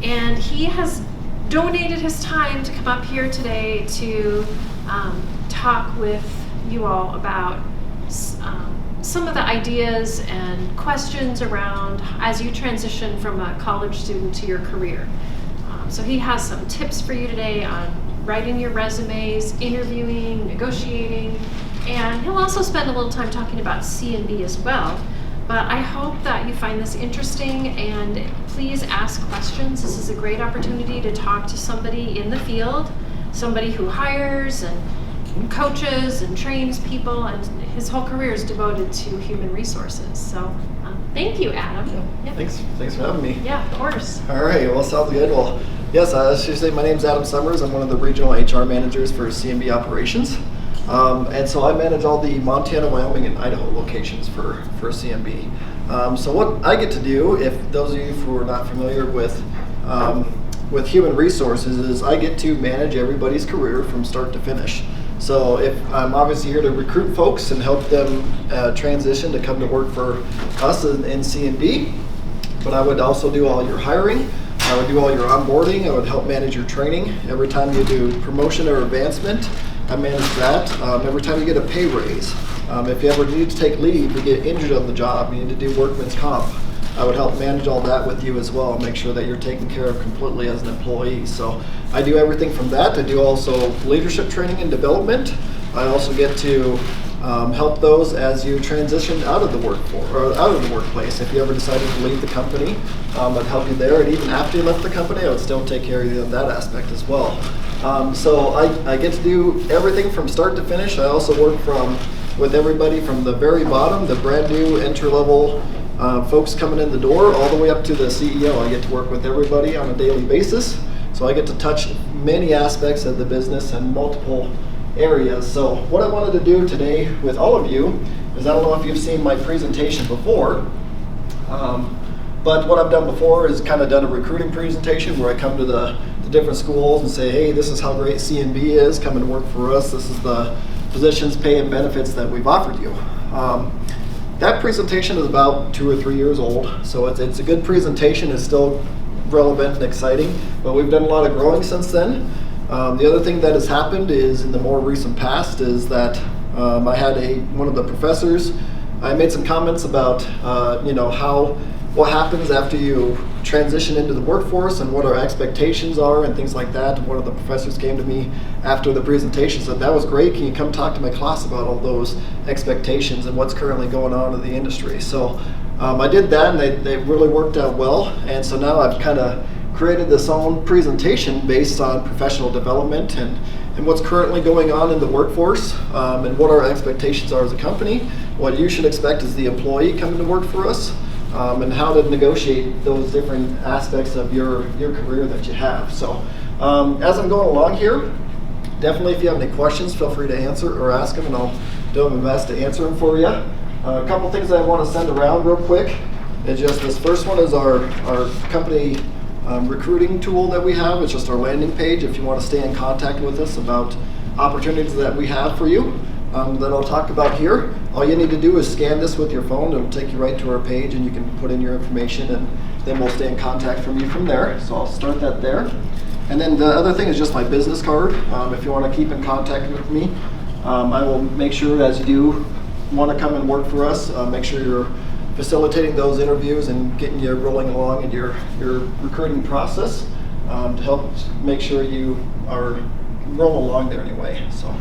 and he has donated his time to come up here today to talk with you all about some of the ideas and questions around as you transition from a college student to your career. So he has some tips for you today on writing your resumes, interviewing, negotiating, and he'll also spend a little time talking about C&B as well. But I hope that you find this interesting, and please ask questions. This is a great opportunity to talk to somebody in the field, somebody who hires and coaches and trains people, and his whole career is devoted to human resources. So thank you, Adam. Yeah. Thanks for having me. Yeah, of course. All right, well, sounds good. Well, yes, as you say, my name's Adam Summers. I'm one of the regional HR managers for C&B Operations. And so I manage all the Montana, Wyoming, and Idaho locations for C&B. So what I get to do, if those of you who are not familiar with human resources, is I get to manage everybody's career from start to finish. So if I'm obviously here to recruit folks and help them transition to come to work for us in C&B, but I would also do all your hiring. I would do all your onboarding. I would help manage your training. Every time you do promotion or advancement, I manage that. Every time you get a pay raise, if you ever need to take leave, you get injured on the job, you need to do workman's comp, I would help manage all that with you as well, make sure that you're taken care of completely as an employee. So I do everything from that. I do also leadership training and development. I also get to help those as you transition out of the workforce or out of the workplace. If you ever decided to leave the company, I'd help you there. And even after you left the company, I would still take care of you in that aspect as well. So I get to do everything from start to finish. I also work with everybody from the very bottom, the brand new entry-level folks coming in the door, all the way up to the CEO. I get to work with everybody on a daily basis. So I get to touch many aspects of the business and multiple areas. So what I wanted to do today with all of you is, I don't know if you've seen my presentation before, but what I've done before is kind of done a recruiting presentation where I come to the different schools and say, hey, this is how great C&B is, coming to work for us. This is the positions, pay, and benefits that we've offered you. That presentation is about 2 or 3 years old, so it's a good presentation. It's still relevant and exciting, but we've done a lot of growing since then. The other thing that has happened is, in the more recent past, is that I had one of the professors, I made some comments about what happens after you transition into the workforce and what our expectations are and things like that. And one of the professors came to me after the presentation and said, that was great, can you come talk to my class about all those expectations and what's currently going on in the industry? So I did that, and they really worked out well. And so now I've kind of created this own presentation based on professional development and what's currently going on in the workforce, and what our expectations are as a company, what you should expect as the employee coming to work for us, and how to negotiate those different aspects of your career that you have. So as I'm going along here, definitely if you have any questions, feel free to answer or ask them, and I'll do my best to answer them for you. A couple things that I want to send around real quick is just this first one is our company recruiting tool that we have. It's just our landing page if you want to stay in contact with us about opportunities that we have for you. That I'll talk about here. All you need to do is scan this with your phone. It'll take you right to our page, and you can put in your information, and then we'll stay in contact from you from there. So I'll start that there. And then the other thing is just my business card. If you want to keep in contact with me, I will make sure, as you do want to come and work for us, make sure you're facilitating those interviews and getting you rolling along in your recruiting process, to help make sure you are rolling along there anyway. So.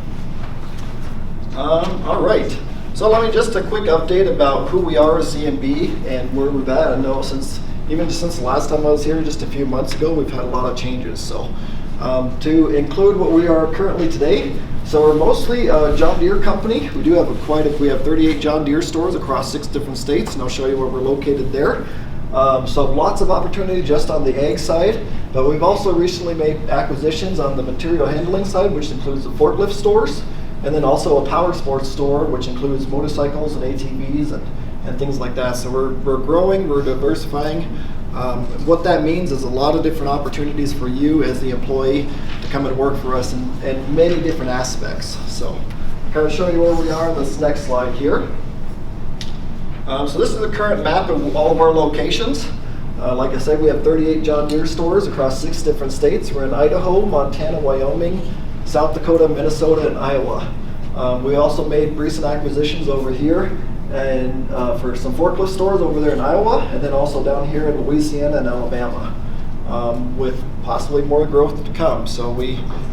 All right, so let me just a quick update about who we are as C&B and where we're at. I know since the last time I was here just a few months ago, we've had a lot of changes. So to include what we are currently today, so we're mostly a John Deere company. We do have we have 38 John Deere stores across 6 different states, and I'll show you where we're located there. So lots of opportunity just on the ag side, but we've also recently made acquisitions on the material handling side, which includes the forklift stores, and then also a power sports store, which includes motorcycles and ATVs and things like that. So we're growing, we're diversifying. What that means is a lot of different opportunities for you as the employee to come and work for us in many different aspects. So I'll kind of show you where we are on this next slide here. So this is the current map of all of our locations. Like I said, we have 38 John Deere stores across 6 different states. We're in Idaho, Montana, Wyoming, South Dakota, Minnesota, and Iowa. We also made recent acquisitions over here and for some forklift stores over there in Iowa, and then also down here in Louisiana and Alabama, with possibly more growth to come. So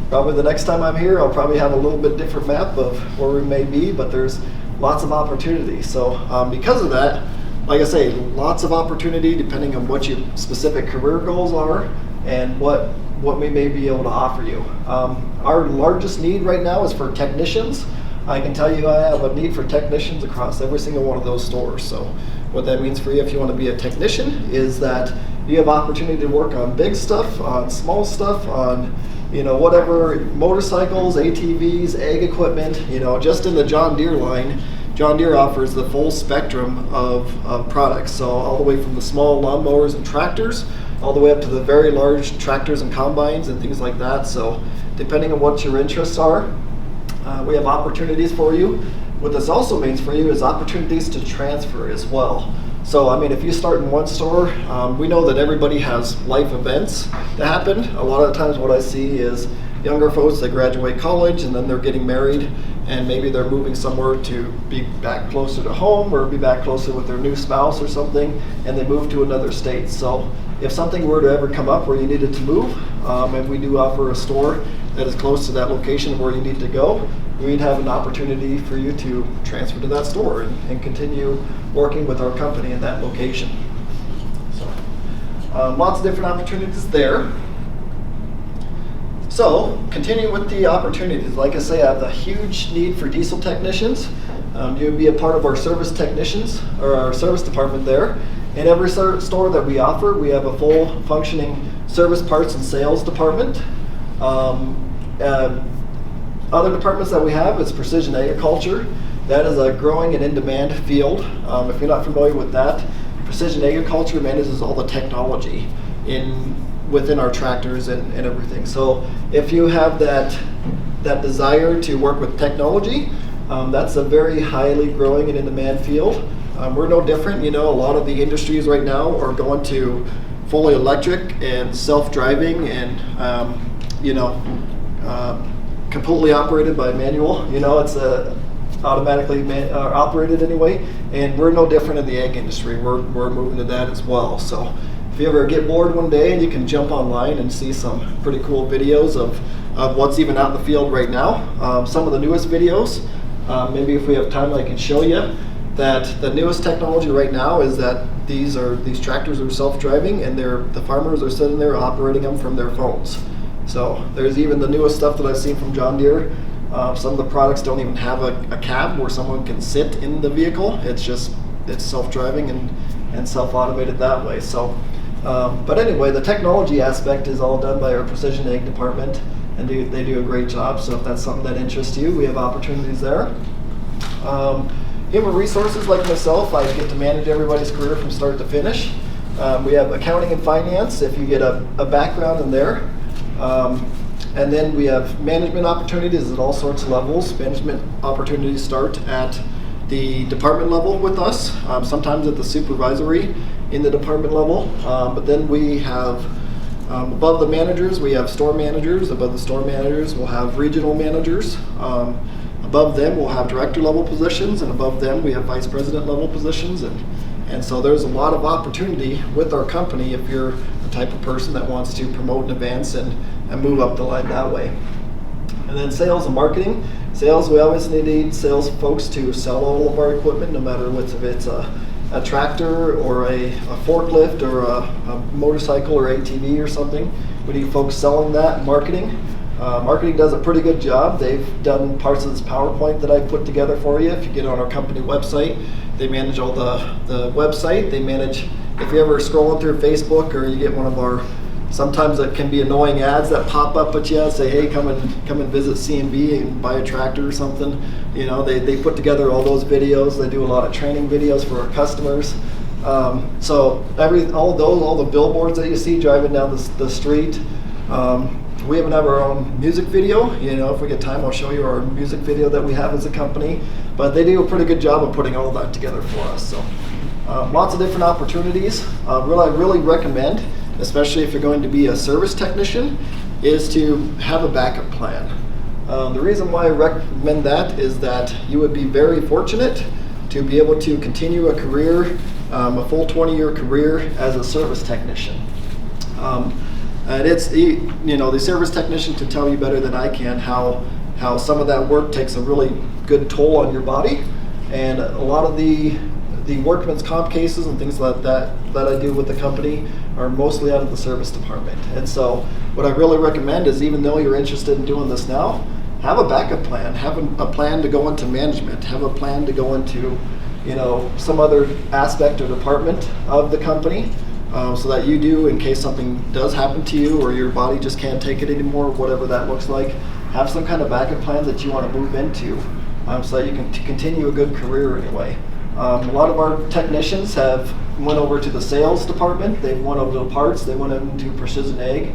probably the next time I'm here, I'll probably have a little bit different map of where we may be, but there's lots of opportunity. So because of that, like I say, lots of opportunity depending on what your specific career goals are and what we may be able to offer you. Our largest need right now is for technicians. I can tell you I have a need for technicians across every single one of those stores. So what that means for you if you want to be a technician is that you have opportunity to work on big stuff, on small stuff, on whatever, motorcycles, ATVs, ag equipment, just in the John Deere line. John Deere offers the full spectrum of products. So all the way from the small lawnmowers and tractors, all the way up to the very large tractors and combines and things like that. So depending on what your interests are, we have opportunities for you. What this also means for you is opportunities to transfer as well. So I mean, if you start in one store, we know that everybody has life events that happen. A lot of times what I see is younger folks that graduate college and then they're getting married, and maybe they're moving somewhere to be back closer to home or be back closer with their new spouse or something, and they move to another state. So if something were to ever come up where you needed to move, and we do offer a store that is close to that location where you need to go, we'd have an opportunity for you to transfer to that store and continue working with our company in that location. So lots of different opportunities there. So, continue with the opportunities. Like I say, I have a huge need for diesel technicians. You would be a part of our service technicians, or our service department there. In every store that we offer, we have a full functioning service parts and sales department. Other departments that we have is precision agriculture. That is a growing and in-demand field. If you're not familiar with that, precision agriculture manages all the technology within our tractors and everything. So if you have that desire to work with technology, that's a very highly growing and in-demand field. We're no different. A lot of the industries right now are going to fully electric and self-driving and completely operated by manual. It's automatically operated anyway, and we're no different in the ag industry. We're moving to that as well. So if you ever get bored one day, and you can jump online and see some pretty cool videos of what's even out in the field right now. Some of the newest videos, maybe if we have time I can show you, that the newest technology right now is that these tractors are self-driving, and the farmers are sitting there operating them from their phones. So there's even the newest stuff that I've seen from John Deere. Some of the products don't even have a cab where someone can sit in the vehicle. It's self-driving and self-automated that way. So, but anyway, the technology aspect is all done by our precision ag department, and they do a great job. So if that's something that interests you, we have opportunities there. Human resources, like myself, I get to manage everybody's career from start to finish. We have accounting and finance, if you get a background in there. And then we have management opportunities at all sorts of levels. Management opportunities start at the department level with us, sometimes at the supervisory in the department level. But then we have, above the managers, we have store managers. Above the store managers, we'll have regional managers. Above them, we'll have director level positions, and above them, we have vice president level positions. And so there's a lot of opportunity with our company if you're the type of person that wants to promote and advance and move up the line that way. And then sales and marketing. Sales, we always need sales folks to sell all of our equipment, no matter if it's a tractor or a forklift or a motorcycle or ATV or something. We need folks selling that. Marketing. Marketing does a pretty good job. They've done parts of this PowerPoint that I put together for you. If you get on our company website, they manage all the website. They manage, if you're ever scrolling through Facebook or you get one of our, sometimes it can be annoying ads that pop up at you, say, hey, come and visit C&B and buy a tractor or something. They put together all those videos. They do a lot of training videos for our customers. So all the billboards that you see driving down the street, we even have our own music video. If we get time, I'll show you our music video that we have as a company. But they do a pretty good job of putting all that together for us. So Lots of different opportunities. What I really recommend, especially if you're going to be a service technician, is to have a backup plan. The reason why I recommend that is that you would be very fortunate to be able to continue a career, a full 20-year career as a service technician. And it's, the service technician can tell you better than I can how some of that work takes a really good toll on your body. And a lot of the workman's comp cases and things like that I do with the company are mostly out of the service department. And so what I really recommend is, even though you're interested in doing this now, have a backup plan, have a plan to go into management, have a plan to go into some other aspect or department of the company, so that you do, in case something does happen to you or your body just can't take it anymore, whatever that looks like, have some kind of backup plan that you want to move into, so that you can continue a good career anyway. A lot of our technicians have went over to the sales department, they've went over to parts, they went into precision ag,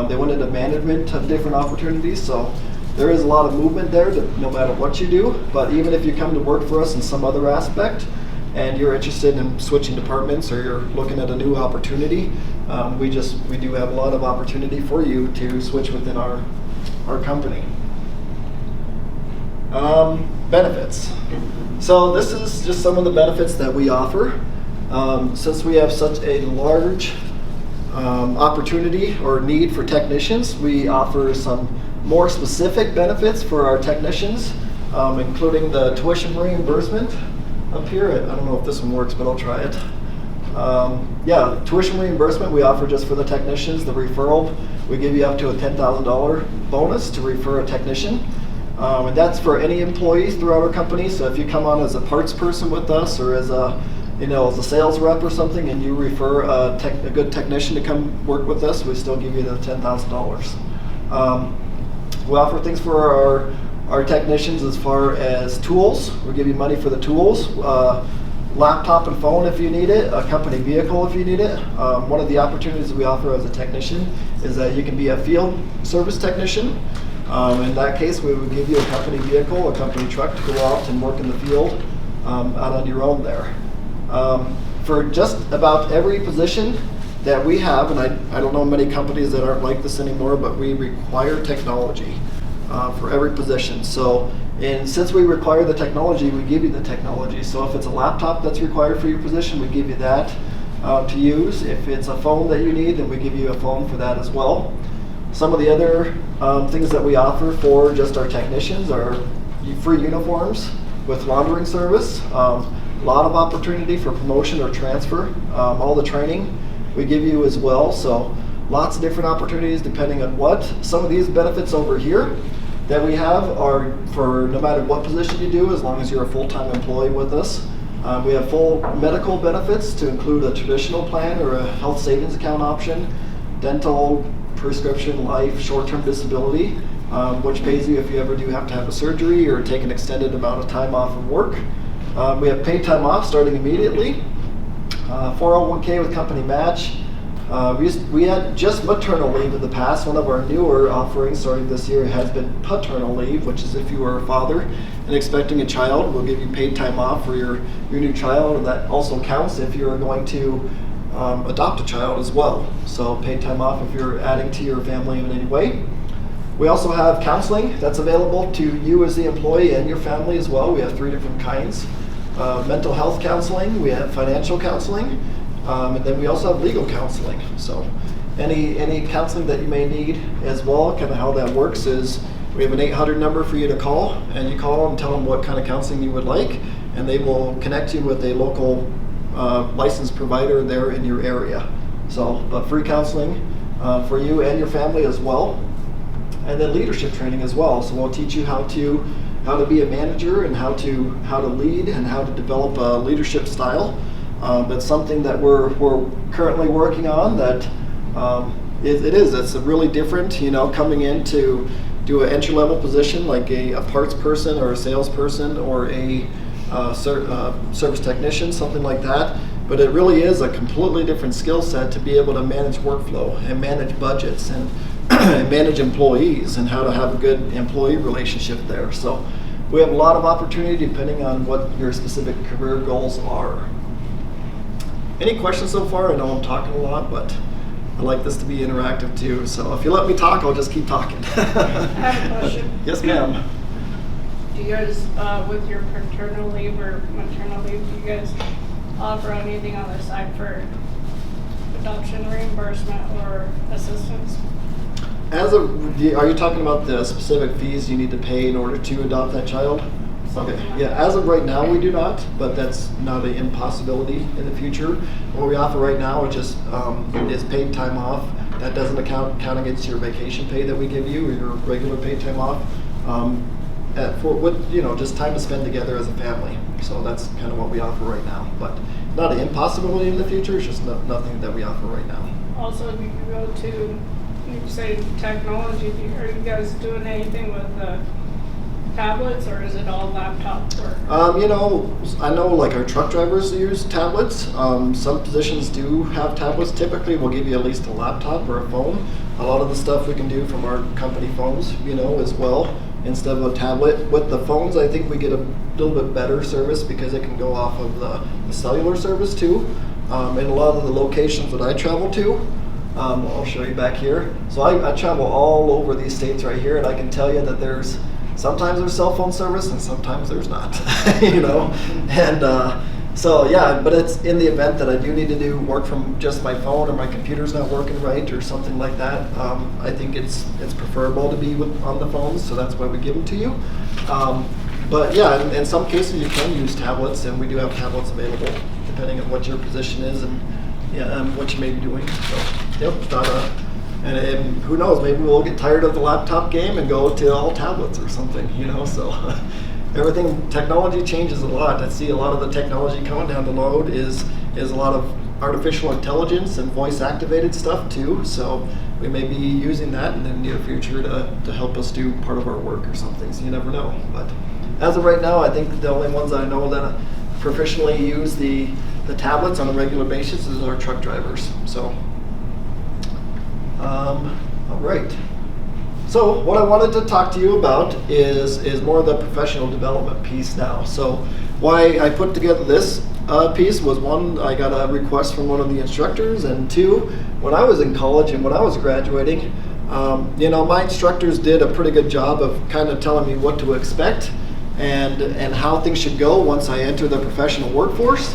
they went into management of different opportunities. So there is a lot of movement there, no matter what you do. But even if you come to work for us in some other aspect and you're interested in switching departments, or you're looking at a new opportunity, we do have a lot of opportunity for you to switch within our company. Benefits. So this is just some of the benefits that we offer. Since we have such a large opportunity or need for technicians, we offer some more specific benefits for our technicians, including the tuition reimbursement up here. I don't know if this one works, but I'll try it. Tuition reimbursement we offer just for the technicians. The referral, we give you up to a $10,000 bonus to refer a technician. And that's for any employees throughout our company. So if you come on as a parts person with us, or as a sales rep or something, and you refer a good technician to come work with us, we still give you the $10,000. We offer things for our technicians as far as tools. We give you money for the tools, laptop and phone if you need it, a company vehicle if you need it. One of the opportunities we offer as a technician is that you can be a field service technician. In that case, we would give you a company vehicle, a company truck to go out and work in the field out on your own there. For just about every position that we have, and I don't know many companies that aren't like this anymore, but we require technology for every position. So, and since we require the technology, we give you the technology. So if it's a laptop that's required for your position, we give you that to use. If it's a phone that you need, then we give you a phone for that as well. Some of the other things that we offer for just our technicians are free uniforms with laundering service, a lot of opportunity for promotion or transfer, all the training we give you as well. So lots of different opportunities depending on what. Some of these benefits over here that we have are for no matter what position you do, as long as you're a full-time employee with us. We have full medical benefits to include a traditional plan or a health savings account option, dental, prescription, life, short-term disability, which pays you if you ever do have to have a surgery or take an extended amount of time off of work. We have paid time off starting immediately, 401k with company match. We had just maternal leave in the past. One of our newer offerings starting this year has been paternal leave, which is if you are a father and expecting a child, we'll give you paid time off for your new child, and that also counts if you're going to adopt a child as well. So paid time off if you're adding to your family in any way. We also have counseling that's available to you as the employee and your family as well. We have 3 different kinds. Mental health counseling, we have financial counseling, and then we also have legal counseling. So any counseling that you may need as well, kind of how that works is we have an 800 number for you to call, and you call and tell them what kind of counseling you would like, and they will connect you with a local licensed provider there in your area. So free counseling for you and your family as well. And then leadership training as well. So we'll teach you how to be a manager and how to lead and how to develop a leadership style. That's something that we're currently working on. That it's a really different, coming in to do an entry-level position like a parts person or a salesperson or a service technician, something like that. But it really is a completely different skill set to be able to manage workflow and manage budgets and manage employees and how to have a good employee relationship there. So we have a lot of opportunity depending on what your specific career goals are. any questions so far? I know I'm talking a lot, but I like this to be interactive too. So if you let me talk, I'll just keep talking. I have a question. Yes, ma'am. Do you guys, with your paternal leave or maternal leave, do you guys offer anything on the side for adoption reimbursement or assistance? Are you talking about the specific fees you need to pay in order to adopt that child? Okay, yeah, as of right now, we do not, but that's not an impossibility in the future. What we offer right now is just is paid time off. That doesn't count against your vacation pay that we give you or your regular paid time off. Just time to spend together as a family. So that's kind of what we offer right now, but not an impossibility in the future. It's just nothing that we offer right now. Also, if you could go to, you say technology, are you guys doing anything with tablets, or is it all laptop work? I know like our truck drivers use tablets. Some positions do have tablets. Typically, we'll give you at least a laptop or a phone. A lot of the stuff we can do from our company phones, as well, instead of a tablet. With the phones, I think we get a little bit better service because it can go off of the cellular service too. In a lot of the locations that I travel to, I'll show you back here. So I travel all over these states right here, and I can tell you that sometimes there's cell phone service and sometimes there's not, but it's in the event that I do need to do work from just my phone or my computer's not working right or something like that. I think it's preferable to be on the phones, so that's why we give them to you. But yeah, in some cases you can use tablets, and we do have tablets available depending on what your position is and what you may be doing. So, yep, it's not and who knows, maybe we'll get tired of the laptop game and go to all tablets or something, so technology changes a lot. I see a lot of the technology coming down the road is a lot of artificial intelligence and voice activated stuff too, so we may be using that in the near future to help us do part of our work or something, so you never know. But as of right now, I think the only ones I know that proficiently use the tablets on a regular basis is our truck drivers. So all right. So what I wanted to talk to you about is more of the professional development piece now. So why I put together this piece was, one, I got a request from one of the instructors, and two, when I was in college and when I was graduating, my instructors did a pretty good job of kind of telling me what to expect and how things should go once I enter the professional workforce.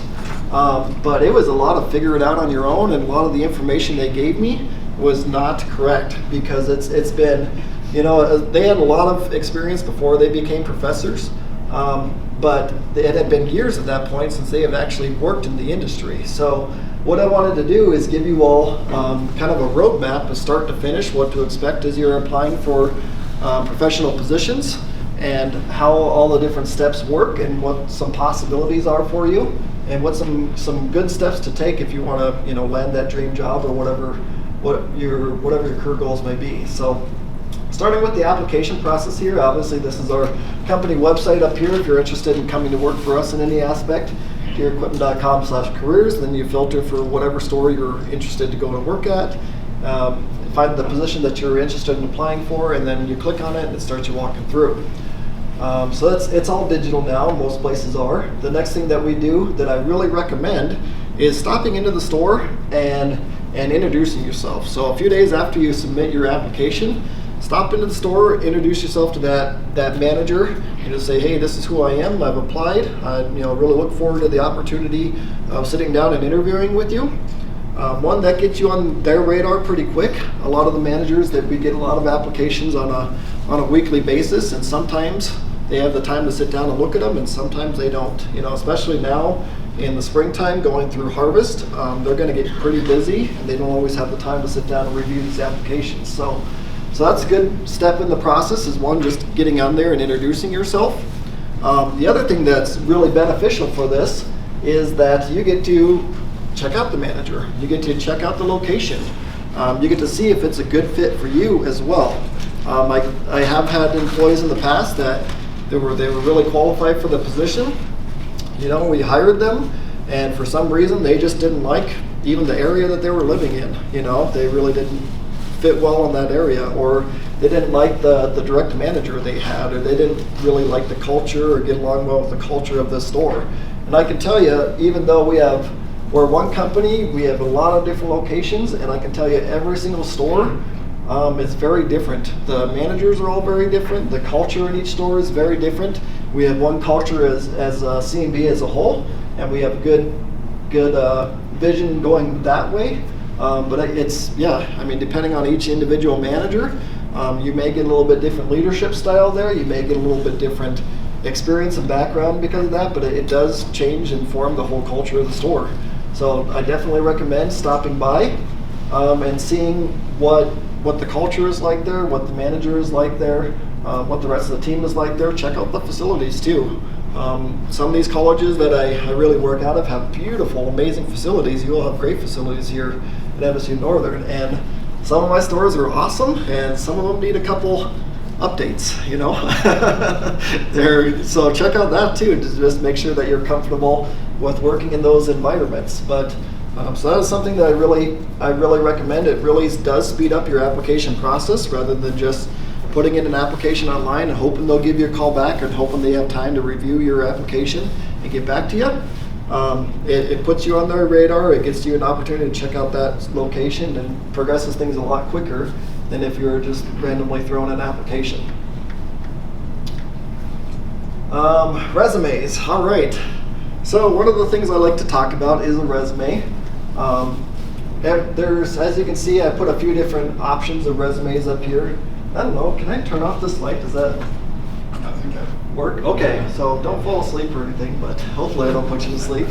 But it was a lot of figure it out on your own, and a lot of the information they gave me was not correct, because it's been, they had a lot of experience before they became professors, but it had been years at that point since they have actually worked in the industry. So what I wanted to do is give you all kind of a roadmap to start to finish, what to expect as you're applying for professional positions, and how all the different steps work, and what some possibilities are for you, and what some good steps to take if you want to land that dream job or whatever your career goals may be. So starting with the application process here, obviously this is our company website up here if you're interested in coming to work for us in any aspect. gearequipment.com/careers, then you filter for whatever store you're interested to go and work at, find the position that you're interested in applying for, and then you click on it and it starts you walking through. So it's all digital now, most places are. The next thing that we do that I really recommend is stopping into the store and introducing yourself. So a few days after you submit your application, stop into the store, introduce yourself to that manager, and just say, hey, this is who I am, I've applied, I really look forward to the opportunity of sitting down and interviewing with you. One, that gets you on their radar pretty quick. A lot of the managers, that we get a lot of applications on a weekly basis, and sometimes they have the time to sit down and look at them, and sometimes they don't. Especially now in the springtime going through harvest, they're going to get pretty busy, and they don't always have the time to sit down and review these applications. So that's a good step in the process, is one, just getting on there and introducing yourself. The other thing that's really beneficial for this is that you get to check out the manager. You get to check out the location. You get to see if it's a good fit for you as well. I have had employees in the past that they were really qualified for the position. We hired them, and for some reason they just didn't like even the area that they were living in. They really didn't fit well in that area, or they didn't like the direct manager they had, or they didn't really like the culture or get along well with the culture of the store. And I can tell you, even though we have we're one company. We have a lot of different locations, and I can tell you every single store is very different. The managers are all very different. The culture in each store is very different. We have one culture as C&B as a whole, and we have good vision going that way. But it's, yeah, I mean, depending on each individual manager, you may get a little bit different leadership style there. You may get a little bit different experience and background because of that, but it does change and form the whole culture of the store. So I definitely recommend stopping by and seeing what the culture is like there, what the manager is like there, what the rest of the team is like there. Check out the facilities too. Some of these colleges that I really work out of have beautiful, amazing facilities. You all have great facilities here at MSU-Northern, and some of my stores are awesome, and some of them need a couple updates, you know. So check out that too, to just make sure that you're comfortable with working in those environments. But so that is something that I really recommend. It really does speed up your application process rather than just putting in an application online and hoping they'll give you a call back and hoping they have time to review your application and get back to you. It puts you on their radar. It gets you an opportunity to check out that location and progresses things a lot quicker than if you're just randomly throwing an application. Resumes. All right. So one of the things I like to talk about is a resume. There's, as you can see, I put a few different options of resumes up here. I don't know, can I turn off this light? Does that work? Okay, so don't fall asleep or anything, but hopefully I don't put you to sleep.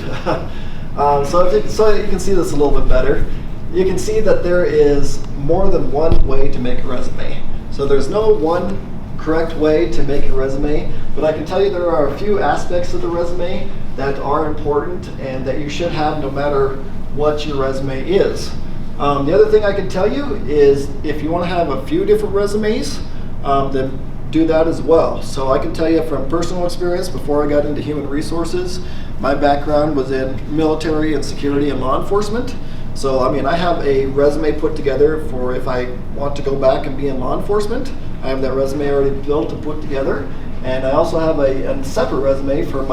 So you can see this a little bit better. You can see that there is more than one way to make a resume. So there's no one correct way to make a resume, but I can tell you there are a few aspects of the resume that are important and that you should have no matter what your resume is. The other thing I can tell you is if you want to have a few different resumes, then do that as well. So I can tell you from personal experience, before I got into human resources, my background was in military and security and law enforcement. So I mean, I have a resume put together for if I want to go back and be in law enforcement. I have that resume already built and put together. And I also have a separate resume for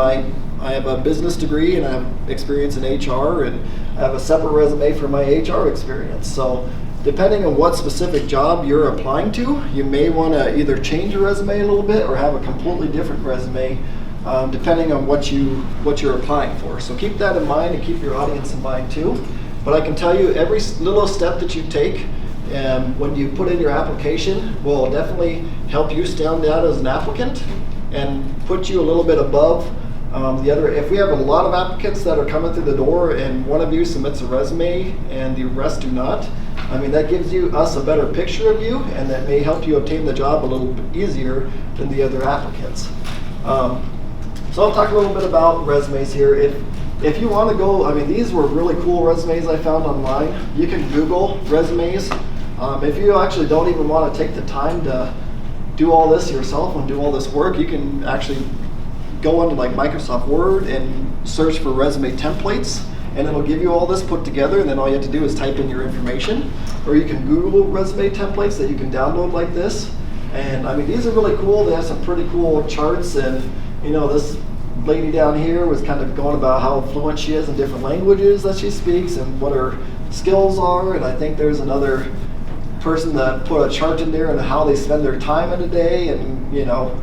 I have a business degree and I have experience in HR, and I have a separate resume for my HR experience. So depending on what specific job you're applying to, you may want to either change your resume a little bit or have a completely different resume, depending on what you're applying for. So keep that in mind and keep your audience in mind too. But I can tell you every little step that you take when you put in your application will definitely help you stand out as an applicant and put you a little bit above the other. If we have a lot of applicants that are coming through the door and one of you submits a resume and the rest do not, I mean, that gives us a better picture of you, and that may help you obtain the job a little bit easier than the other applicants. So I'll talk a little bit about resumes here. If you want to go, I mean, these were really cool resumes I found online. You can Google resumes. If you actually don't even want to take the time to do all this yourself and do all this work, you can actually go into like Microsoft Word and search for resume templates, and it'll give you all this put together, and then all you have to do is type in your information. Or you can Google resume templates that you can download like this. And I mean, these are really cool. They have some pretty cool charts, and you know, this lady down here was kind of going about how fluent she is in different languages that she speaks and what her skills are. And I think there's another person that put a chart in there and how they spend their time in a day, and you know,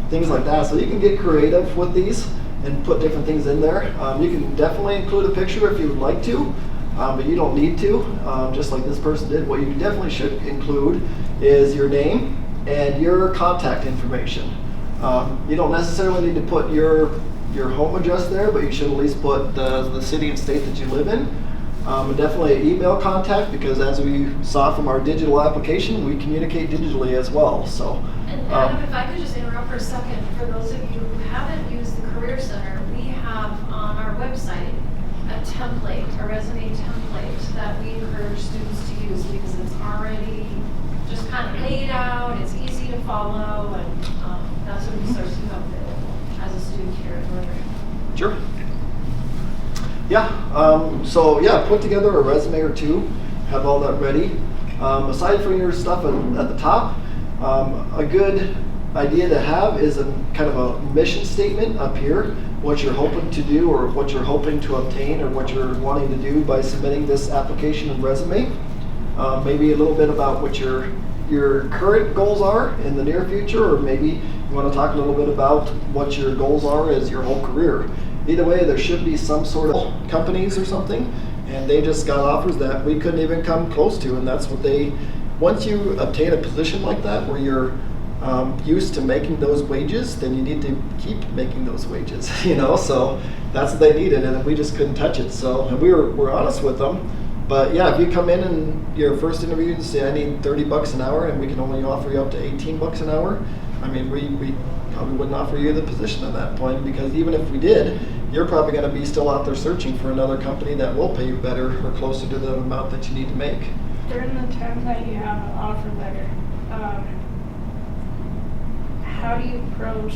things like that. So you can get creative with these and put different things in there. You can definitely include a picture if you would like to, but you don't need to, just like this person did. What you definitely should include is your name and your contact information. You don't necessarily need to put your home address there, but you should at least put the city and state that you live in. And definitely email contact, because as we saw from our digital application, we communicate digitally as well. So, and Adam, if I could just interrupt for a second, for those of you who haven't used the Career Center, we have on our website a template, a resume template that we encourage students to use because it's already just kind of laid out, it's easy to follow, and that's a resource you have available as a student here at Northern. Sure. Yeah, so yeah, put together a resume or two, have all that ready. Aside from your stuff at the top, a good idea to have is a kind of a mission statement up here, what you're hoping to do or what you're hoping to obtain or what you're wanting to do by submitting this application and resume. Maybe a little bit about what your current goals are in the near future, or maybe you want to talk a little bit about what your goals are as your whole career. Either way, there should be some sort of companies or something, and they just got offers that we couldn't even come close to, and that's what once you obtain a position like that where you're used to making those wages, then you need to keep making those wages, so that's what they needed, and we just couldn't touch it. So, and we're honest with them. But yeah, if you come in and your first interview and say I need $30 an hour and we can only offer you up to $18 an hour, I mean, we probably wouldn't offer you the position at that point, because even if we did, you're probably going to be still out there searching for another company that will pay you better or closer to the amount that you need to make. During the time that you have an offer letter, how do you approach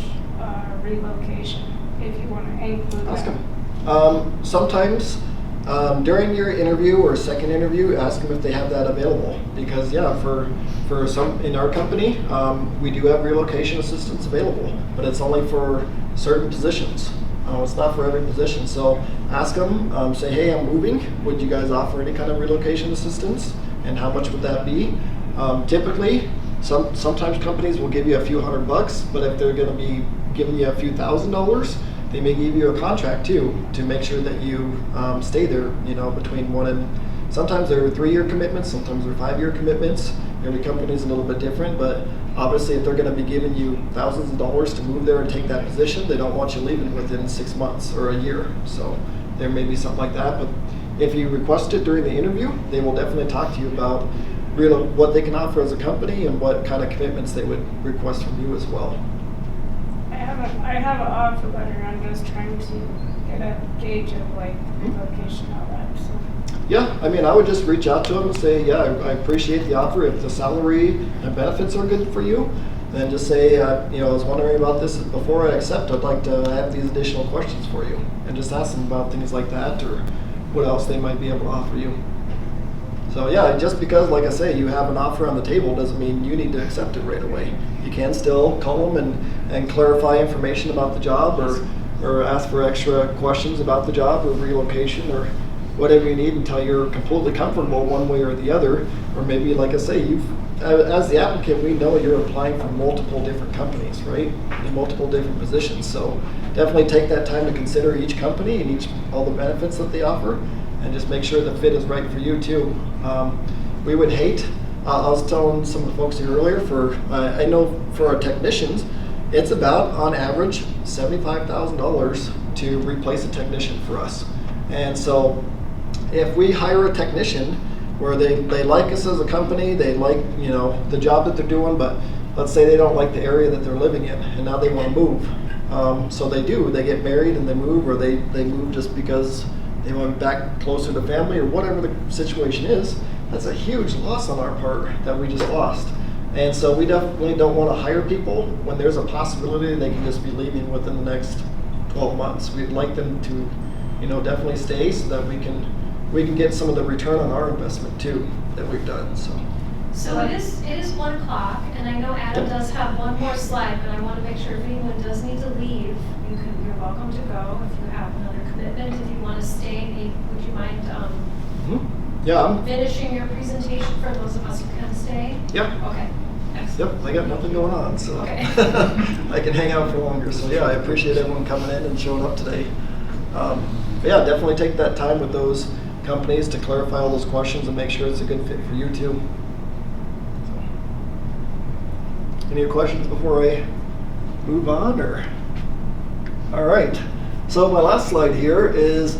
relocation if you want to include Ask that? them. Sometimes during your interview or second interview, ask them if they have that available. Because yeah, for some in our company, we do have relocation assistance available, but it's only for certain positions. It's not for every position. So ask them, say, hey, I'm moving. Would you guys offer any kind of relocation assistance? And how much would that be? Typically, sometimes companies will give you a few $100, but if they're going to be giving you a few $1,000s, they may give you a contract too to make sure that you stay there. Between sometimes they're 3-year commitments, sometimes they're 5-year commitments. Every company is a little bit different, but obviously if they're going to be giving you thousands of dollars to move there and take that position, they don't want you leaving within 6 months or a year. So there may be something like that, but if you request it during the interview, they will definitely talk to you about what they can offer as a company and what kind of commitments they would request from you as well. I have an offer letter. I'm just trying to get a gauge of relocation, all that. So. Yeah, I mean, I would just reach out to them and say, yeah, I appreciate the offer. If the salary and benefits are good for you, then just say, I was wondering about this before I accept. I'd like to have these additional questions for you, and just ask them about things like that or what else they might be able to offer you. So yeah, just because, like I say, you have an offer on the table doesn't mean you need to accept it right away. You can still call them and clarify information about the job, or ask for extra questions about the job or relocation or whatever you need until you're completely comfortable one way or the other. Or maybe, like I say, as the applicant, we know you're applying for multiple different companies, right? In multiple different positions. So definitely take that time to consider each company and all the benefits that they offer, and just make sure the fit is right for you too. We would hate, I was telling some of the folks here earlier, I know for our technicians, it's about, on average, $75,000 to replace a technician for us. And so if we hire a technician where they like us as a company, they like the job that they're doing, but let's say they don't like the area that they're living in and now they want to move. So they get married and they move, or they move just because they want to be back closer to family or whatever the situation is. That's a huge loss on our part that we just lost. And so we definitely don't want to hire people when there's a possibility they can just be leaving within the next 12 months. We'd like them to, definitely stay so that we can get some of the return on our investment too that we've done. So it is 1 o'clock, and I know Adam does have one more slide, but I want to make sure if anyone does need to leave, you're welcome to go. If you have another commitment, if you want to stay, would you mind finishing your presentation for those of us who can stay? Yeah. Okay. Excellent. Yep, I got nothing going on, so okay. I can hang out for longer. So yeah, I appreciate everyone coming in and showing up today. But yeah, definitely take that time with those companies to clarify all those questions and make sure it's a good fit for you too. So, any questions before I move on? All right. So my last slide here is,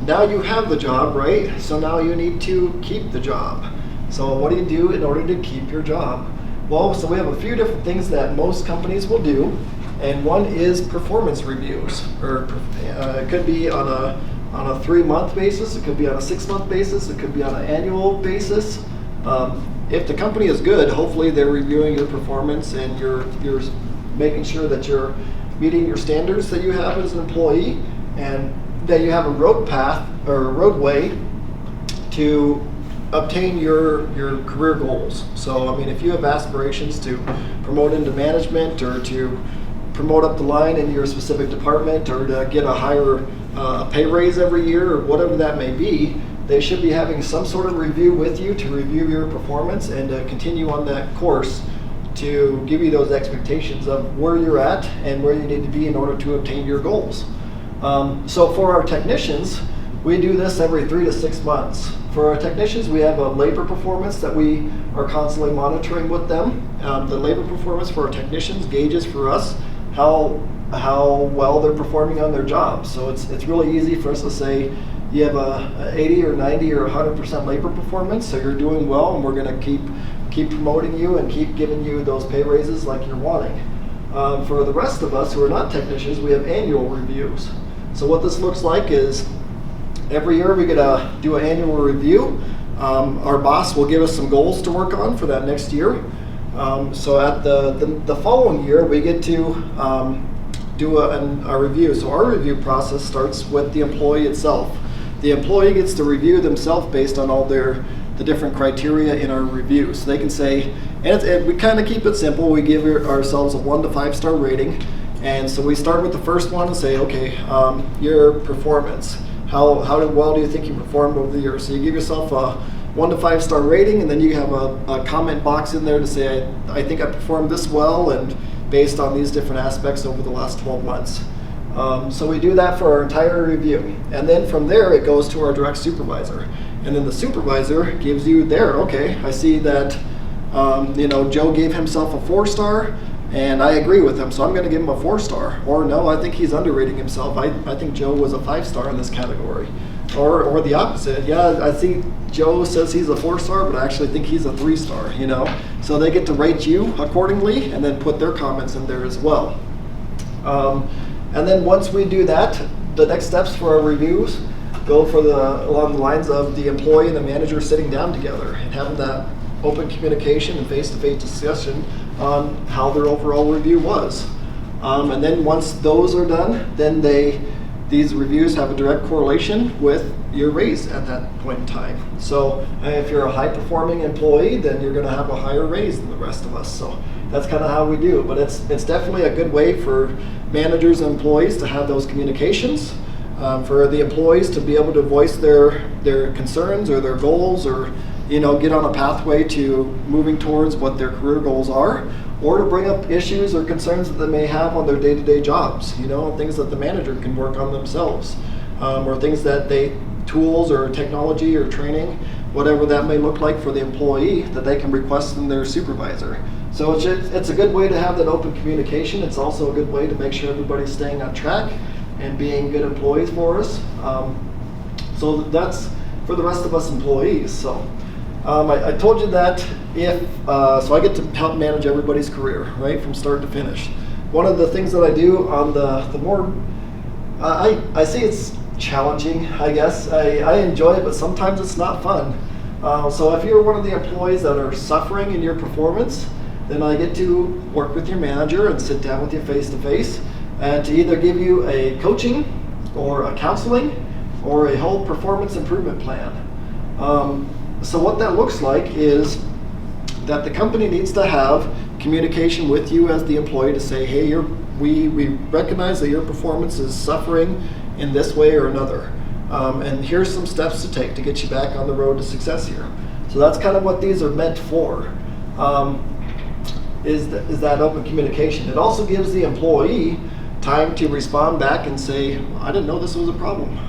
now you have the job, right? So now you need to keep the job. So what do you do in order to keep your job? Well, so we have a few different things that most companies will do, and one is performance reviews, or it could be on a 3-month basis, it could be on a 6-month basis, it could be on an annual basis. If the company is good, hopefully they're reviewing your performance and you're making sure that you're meeting your standards that you have as an employee, and that you have a road path or a roadway to obtain your career goals. So I mean, if you have aspirations to promote into management or to promote up the line in your specific department or to get a higher pay raise every year or whatever that may be, they should be having some sort of review with you to review your performance and to continue on that course to give you those expectations of where you're at and where you need to be in order to obtain your goals. So for our technicians, we do this every 3 to 6 months. For our technicians, we have a labor performance that we are constantly monitoring with them. The labor performance for our technicians gauges for us how well they're performing on their job. So it's really easy for us to say you have a 80 or 90 or 100% labor performance, so you're doing well, and we're going to keep promoting you and keep giving you those pay raises like you're wanting. For the rest of us who are not technicians, we have annual reviews. So what this looks like is every year we get to do an annual review. Our boss will give us some goals to work on for that next year. So at the following year, we get to do a review. So our review process starts with the employee itself. The employee gets to review themselves based on all the different criteria in our review. So they can say, and we kind of keep it simple. We give ourselves a 1 to 5 star rating. And so we start with the first one and say, okay, your performance. How well do you think you performed over the year? So you give yourself a 1 to 5 star rating, and then you have a comment box in there to say, I think I performed this well, and based on these different aspects over the last 12 months. So we do that for our entire review. And then from there, it goes to our direct supervisor. And then the supervisor gives you okay, I see that Joe gave himself a 4 star, and I agree with him, so I'm going to give him a 4 star. Or no, I think he's underrating himself. I think Joe was a 5 star in this category. Or the opposite. Yeah, I think Joe says he's a 4 star, but I actually think he's a 3 star, So they get to rate you accordingly and then put their comments in there as well. And then once we do that, the next steps for our reviews go along the lines of the employee and the manager sitting down together and having that open communication and face-to-face discussion on how their overall review was. And then once those are done, then these reviews have a direct correlation with your raise at that point in time. So if you're a high-performing employee, then you're going to have a higher raise than the rest of us. So that's kind of how we do. But it's definitely a good way for managers and employees to have those communications, for the employees to be able to voice their concerns or their goals, or get on a pathway to moving towards what their career goals are, or to bring up issues or concerns that they may have on their day-to-day jobs, things that the manager can work on themselves, or things that tools or technology or training, whatever that may look like for the employee, that they can request from their supervisor. So it's a good way to have that open communication. It's also a good way to make sure everybody's staying on track and being good employees for us. So that's for the rest of us employees. So I told you that so I get to help manage everybody's career, right, from start to finish. One of the things that I do on the more, I see it's challenging, I guess. I enjoy it, but sometimes it's not fun. So if you're one of the employees that are suffering in your performance, then I get to work with your manager and sit down with you face to face, and to either give you a coaching or a counseling or a whole performance improvement plan. So what that looks like is that the company needs to have communication with you as the employee to say, hey, we recognize that your performance is suffering in this way or another. And here's some steps to take to get you back on the road to success here. So that's kind of what these are meant for, is that open communication. It also gives the employee time to respond back and say, I didn't know this was a problem.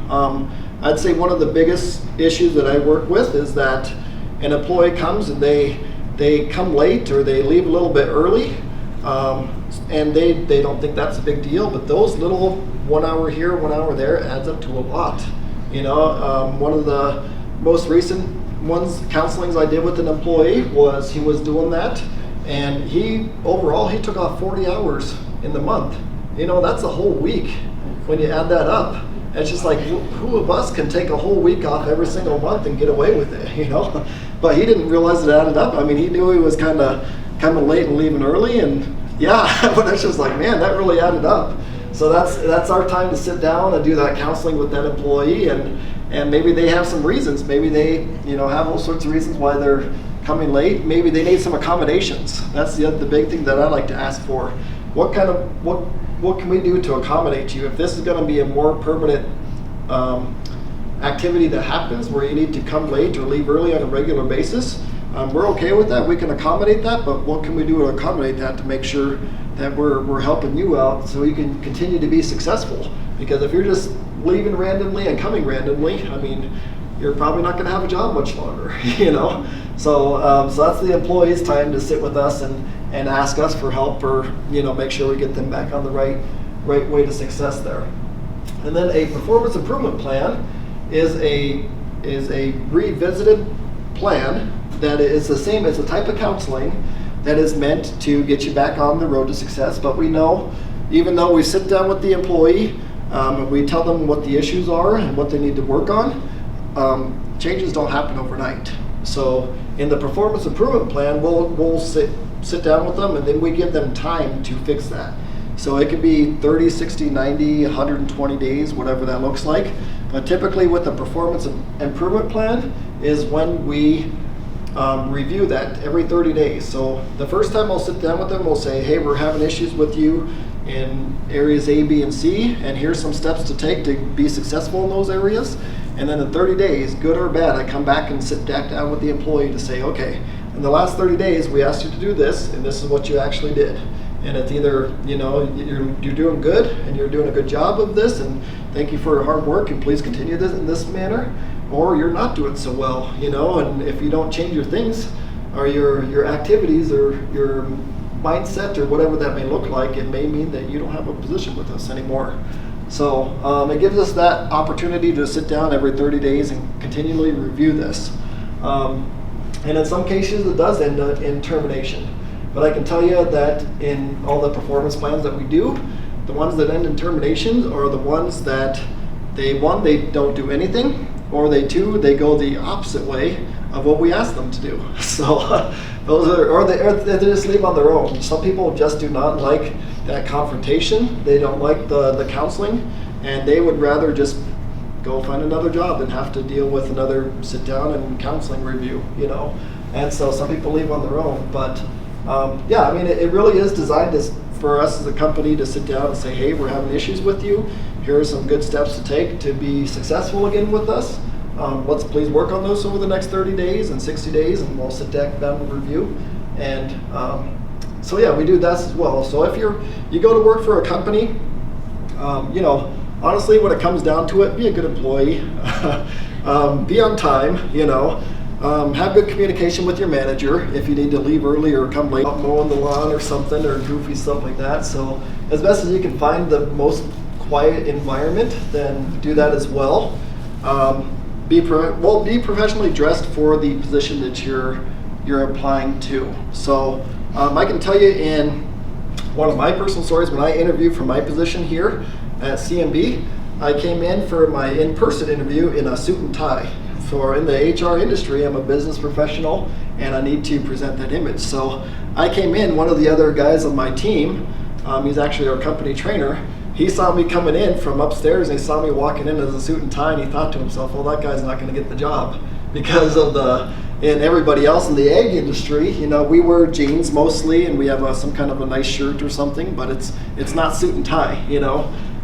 I'd say one of the biggest issues that I work with is that an employee comes and they come late or they leave a little bit early, and they don't think that's a big deal, but those little 1 hour here, 1 hour there adds up to a lot. One of the most recent counselings I did with an employee was he was doing that, and he took off 40 hours in the month. That's a whole week when you add that up. It's just like, who of us can take a whole week off every single month and get away with it, But he didn't realize it added up. I mean, he knew he was kind of coming late and leaving early, and yeah, but it's just like, man, that really added up. So that's our time to sit down and do that counseling with that employee, and maybe they have some reasons. Maybe they have all sorts of reasons why they're coming late. Maybe they need some accommodations. That's the big thing that I like to ask for. What can we do to accommodate you? If this is going to be a more permanent activity that happens where you need to come late or leave early on a regular basis, we're okay with that. We can accommodate that, but what can we do to accommodate that to make sure that we're helping you out so you can continue to be successful? Because if you're just leaving randomly and coming randomly, I mean, you're probably not going to have a job much longer, So that's the employee's time to sit with us and ask us for help, or make sure we get them back on the right way to success there. And then a performance improvement plan is a revisited plan that is the same as a type of counseling that is meant to get you back on the road to success. But we know, even though we sit down with the employee, we tell them what the issues are and what they need to work on, changes don't happen overnight. So in the performance improvement plan, we'll sit down with them, and then we give them time to fix that. So it could be 30, 60, 90, 120 days, whatever that looks like. But typically with the performance improvement plan is when we review that every 30 days. So the first time I'll sit down with them, we'll say, hey, we're having issues with you in areas A, B, and C, and here's some steps to take to be successful in those areas. And then in 30 days, good or bad, I come back and sit back down with the employee to say, okay, in the last 30 days, we asked you to do this, and this is what you actually did. And it's either, you're doing good, and you're doing a good job of this, and thank you for your hard work, and please continue this in this manner, or you're not doing so well, and if you don't change your things, or your activities, or your mindset, or whatever that may look like, it may mean that you don't have a position with us anymore. So it gives us that opportunity to sit down every 30 days and continually review this. And in some cases, it does end in termination. But I can tell you that in all the performance plans that we do, the ones that end in terminations are the ones that they don't do anything, or they go the opposite way of what we ask them to do. So or they just leave on their own. Some people just do not like that confrontation. They don't like the counseling, and they would rather just go find another job than have to deal with another sit down and counseling review, And so some people leave on their own, but it really is designed for us as a company to sit down and say, hey, we're having issues with you. Here are some good steps to take to be successful again with us. Let's please work on those over the next 30 days and 60 days, and we'll sit down and review. And we do that as well. So if you go to work for a company, honestly, when it comes down to it, be a good employee, be on time, have good communication with your manager if you need to leave early or come late, mowing the lawn or something, or goofy stuff like that. So as best as you can find the most quiet environment, then do that as well. Be professionally dressed for the position that you're applying to. So I can tell you in one of my personal stories, when I interviewed for my position here at C&B, I came in for my in-person interview in a suit and tie. For in the HR industry, I'm a business professional, and I need to present that image. So I came in, one of the other guys on my team, he's actually our company trainer, he saw me coming in from upstairs, and he saw me walking in as a suit and tie, and he thought to himself, well, that guy's not going to get the job because of and everybody else in the ag industry, we wear jeans mostly, and we have some kind of a nice shirt or something, but it's not suit and tie,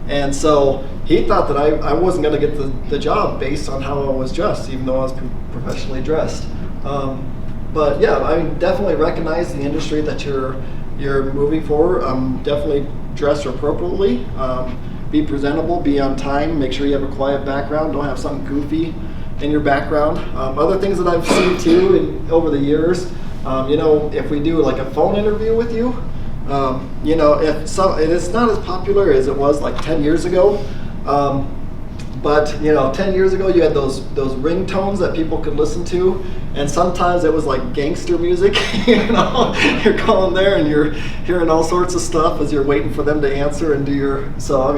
And so he thought that I wasn't going to get the job based on how I was dressed, even though I was professionally dressed. But yeah, I definitely recognize the industry that you're moving for. Definitely dress appropriately, be presentable, be on time, make sure you have a quiet background, don't have something goofy in your background. Other things that I've seen too over the years, if we do like a phone interview with you, it's not as popular as it was like 10 years ago. But 10 years ago you had those ringtones that people could listen to, and sometimes it was like gangster music. You're calling there and you're hearing all sorts of stuff as you're waiting for them to answer and do your. So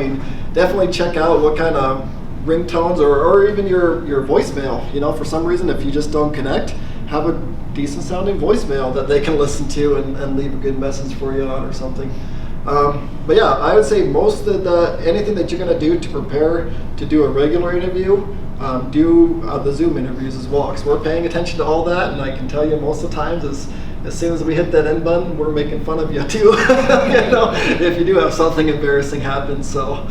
definitely check out what kind of ringtones or even your voicemail. For some reason, if you just don't connect, have a decent sounding voicemail that they can listen to and leave a good message for you on or something. But yeah, I would say most of anything that you're going to do to prepare to do a regular interview, do the Zoom interviews as well, because we're paying attention to all that, and I can tell you most of the times as soon as we hit that end button, we're making fun of you too. If you do have something embarrassing happen. So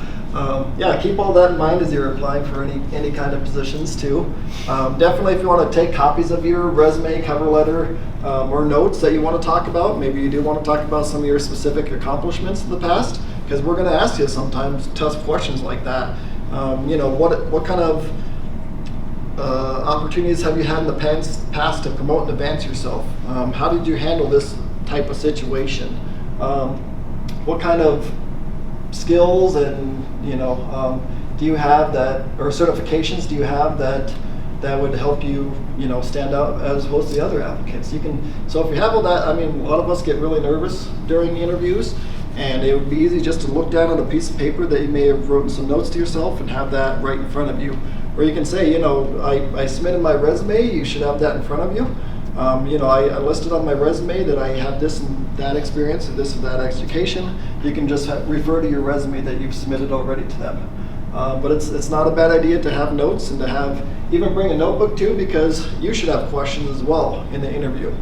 yeah, keep all that in mind as you're applying for any kind of positions too. Definitely, if you want to take copies of your resume, cover letter, or notes that you want to talk about, maybe you do want to talk about some of your specific accomplishments in the past, because we're going to ask you sometimes tough questions like that. What kind of opportunities have you had in the past to promote and advance yourself? How did you handle this type of situation? What kind of skills and do you have that, or certifications do you have that would help you stand out as opposed to the other applicants? So if you have all that, I mean, a lot of us get really nervous during the interviews, and it would be easy just to look down on a piece of paper that you may have written some notes to yourself and have that right in front of you. Or you can say, I submitted my resume, you should have that in front of you. I listed on my resume that I have this and that experience, or this and that education. You can just refer to your resume that you've submitted already to them. But it's not a bad idea to have notes and to even bring a notebook too, because you should have questions as well in the interview.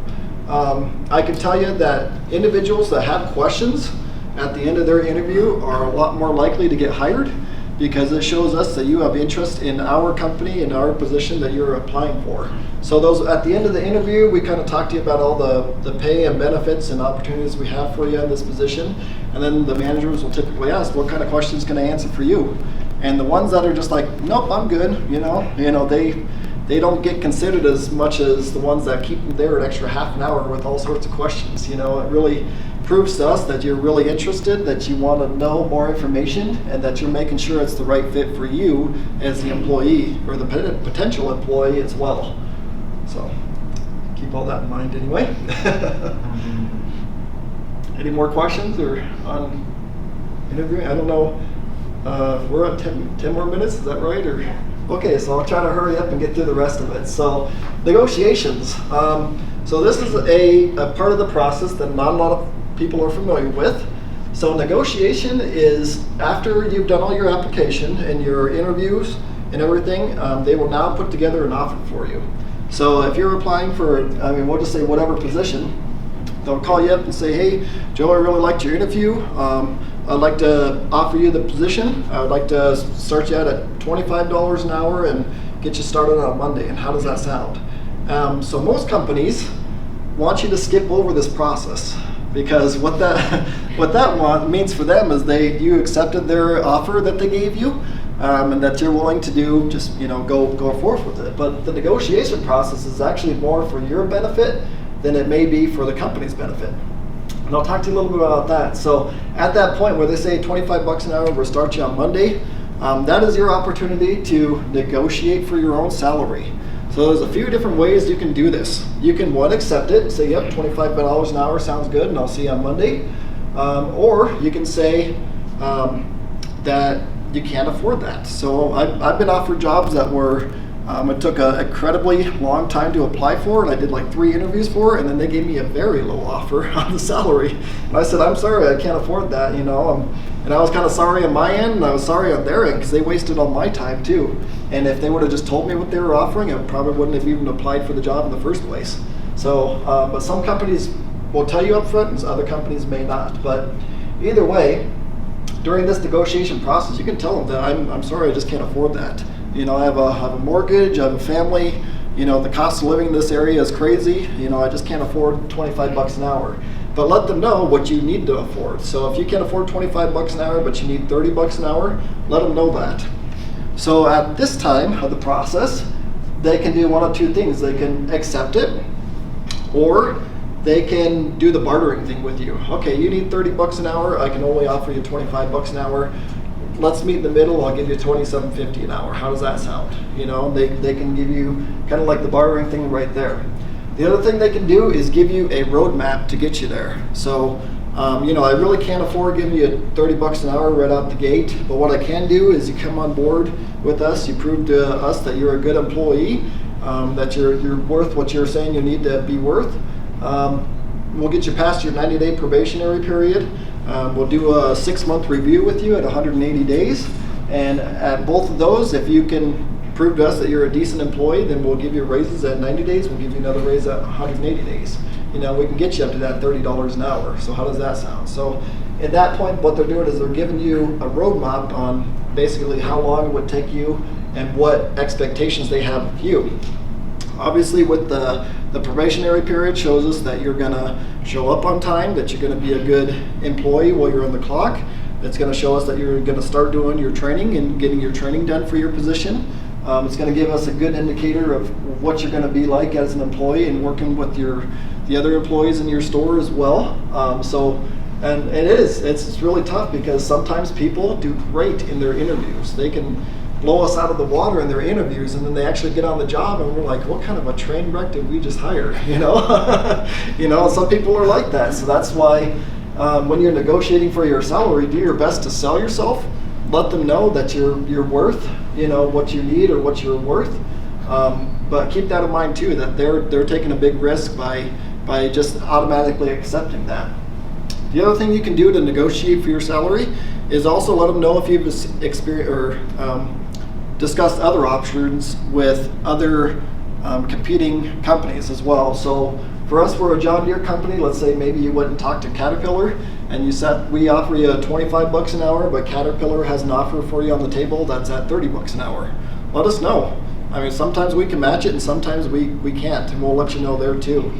I can tell you that individuals that have questions at the end of their interview are a lot more likely to get hired, because it shows us that you have interest in our company and our position that you're applying for. So those at the end of the interview, we kind of talk to you about all the pay and benefits and opportunities we have for you in this position, and then the managers will typically ask, what kind of questions can I answer for you? And the ones that are just like, nope, I'm good, they don't get considered as much as the ones that keep them there an extra half an hour with all sorts of questions. It really proves to us that you're really interested, that you want to know more information, and that you're making sure it's the right fit for you as the employee or the potential employee as well. So keep all that in mind anyway. Any more questions or on interviewing? I don't know. We're at 10 more minutes, is that right? Or okay, so I'll try to hurry up and get through the rest of it. So negotiations. So this is a part of the process that not a lot of people are familiar with. So negotiation is after you've done all your application and your interviews and everything, they will now put together an offer for you. So if you're applying for, we'll just say whatever position, they'll call you up and say, hey, Joe, I really liked your interview. I'd like to offer you the position. I would like to start you out at $25 an hour and get you started on Monday. And how does that sound? So most companies want you to skip over this process, because what that means for them is you accepted their offer that they gave you, and that you're willing to do just go forth with it. But the negotiation process is actually more for your benefit than it may be for the company's benefit. And I'll talk to you a little bit about that. So at that point where they say $25 an hour, we'll start you on Monday, that is your opportunity to negotiate for your own salary. So there's a few different ways you can do this. You can accept it and say, yep, $25 an hour sounds good, and I'll see you on Monday. Or you can say that you can't afford that. So I've been offered jobs that were, it took an incredibly long time to apply for, and I did like 3 interviews for, and then they gave me a very low offer on the salary. And I said, I'm sorry, I can't afford that, and I was kind of sorry on my end, and I was sorry on their end, because they wasted all my time too. And if they would have just told me what they were offering, I probably wouldn't have even applied for the job in the first place. So, but some companies will tell you up front, and other companies may not. But either way, during this negotiation process, you can tell them that I'm sorry, I just can't afford that. I have a mortgage, I have a family, the cost of living in this area is crazy, I just can't afford $25 an hour. But let them know what you need to afford. So if you can't afford $25 an hour, but you need $30 an hour, let them know that. So at this time of the process, they can do one of 2 things. They can accept it, or they can do the bartering thing with you. Okay, you need $30 an hour, I can only offer you $25 an hour. Let's meet in the middle, I'll give you $27.50 an hour. How does that sound? They can give you kind of like the bartering thing right there. The other thing they can do is give you a roadmap to get you there. So, I really can't afford giving you $30 an hour right out the gate, but what I can do is you come on board with us, you prove to us that you're a good employee, that you're worth what you're saying you need to be worth. We'll get you past your 90-day probationary period. We'll do a 6-month review with you at 180 days. And at both of those, if you can prove to us that you're a decent employee, then we'll give you raises at 90 days. We'll give you another raise at 180 days. We can get you up to that $30 an hour. So how does that sound? So at that point, what they're doing is they're giving you a roadmap on basically how long it would take you and what expectations they have of you. Obviously, with the probationary period shows us that you're going to show up on time, that you're going to be a good employee while you're on the clock. It's going to show us that you're going to start doing your training and getting your training done for your position. It's going to give us a good indicator of what you're going to be like as an employee and working with the other employees in your store as well. And it's really tough because sometimes people do great in their interviews. They can blow us out of the water in their interviews, and then they actually get on the job and we're like, what kind of a train wreck did we just hire? Some people are like that. So that's why when you're negotiating for your salary, do your best to sell yourself. Let them know that you're worth, what you need or what you're worth. But keep that in mind too, that they're taking a big risk by just automatically accepting that. The other thing you can do to negotiate for your salary is also let them know if you've experienced or discussed other options with other competing companies as well. So for us, we're a John Deere company. Let's say maybe you went and talked to Caterpillar and you said, we offer you $25 an hour, but Caterpillar has an offer for you on the table that's at $30 an hour. Let us know. Sometimes we can match it and sometimes we can't, and we'll let you know there too.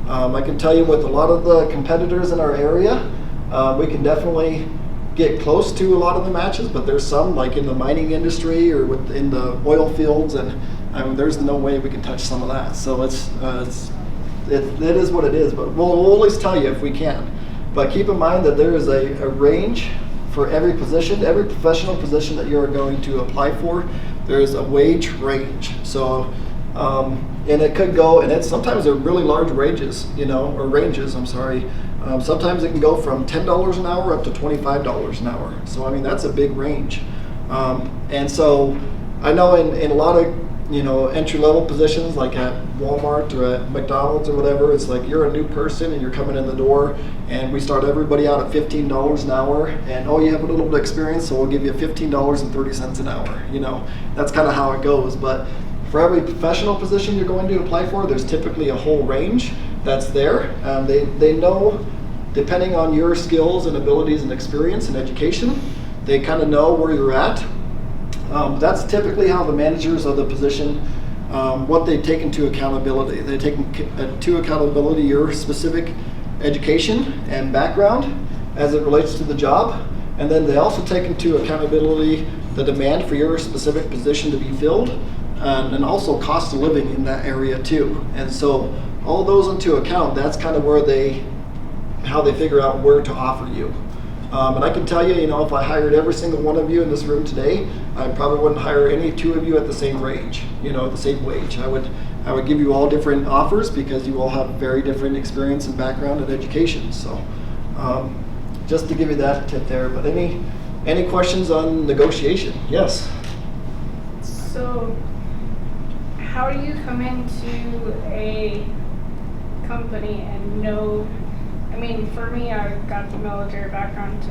I can tell you with a lot of the competitors in our area, we can definitely get close to a lot of the matches, but there's some like in the mining industry or in the oil fields, and there's no way we can touch some of that. So it is what it is, but we'll always tell you if we can. But keep in mind that there is a range for every position, every professional position that you're going to apply for. There is a wage range. So, and it could go, and sometimes they're really large ranges, or ranges, I'm sorry. Sometimes it can go from $10 an hour up to $25 an hour. So, that's a big range. And so I know in a lot of, entry-level positions like at Walmart or at McDonald's or whatever, it's like you're a new person and you're coming in the door and we start everybody out at $15 an hour, and you have a little bit of experience, so we'll give you $15.30 an hour. That's kind of how it goes. But for every professional position you're going to apply for, there's typically a whole range that's there. They know, depending on your skills and abilities and experience and education, they kind of know where you're at. That's typically how the managers of the position, what they take into accountability. They take into accountability your specific education and background as it relates to the job, and then they also take into accountability the demand for your specific position to be filled, and also cost of living in that area too. And so all those into account, that's kind of where how they figure out where to offer you. And I can tell you, if I hired every single one of you in this room today, I probably wouldn't hire any two of you at the same range, at the same wage. I would give you all different offers because you all have very different experience and background and education. So just to give you that tip there. But any questions on negotiation? Yes. So how do you come into a company and know? For me, I got the military background to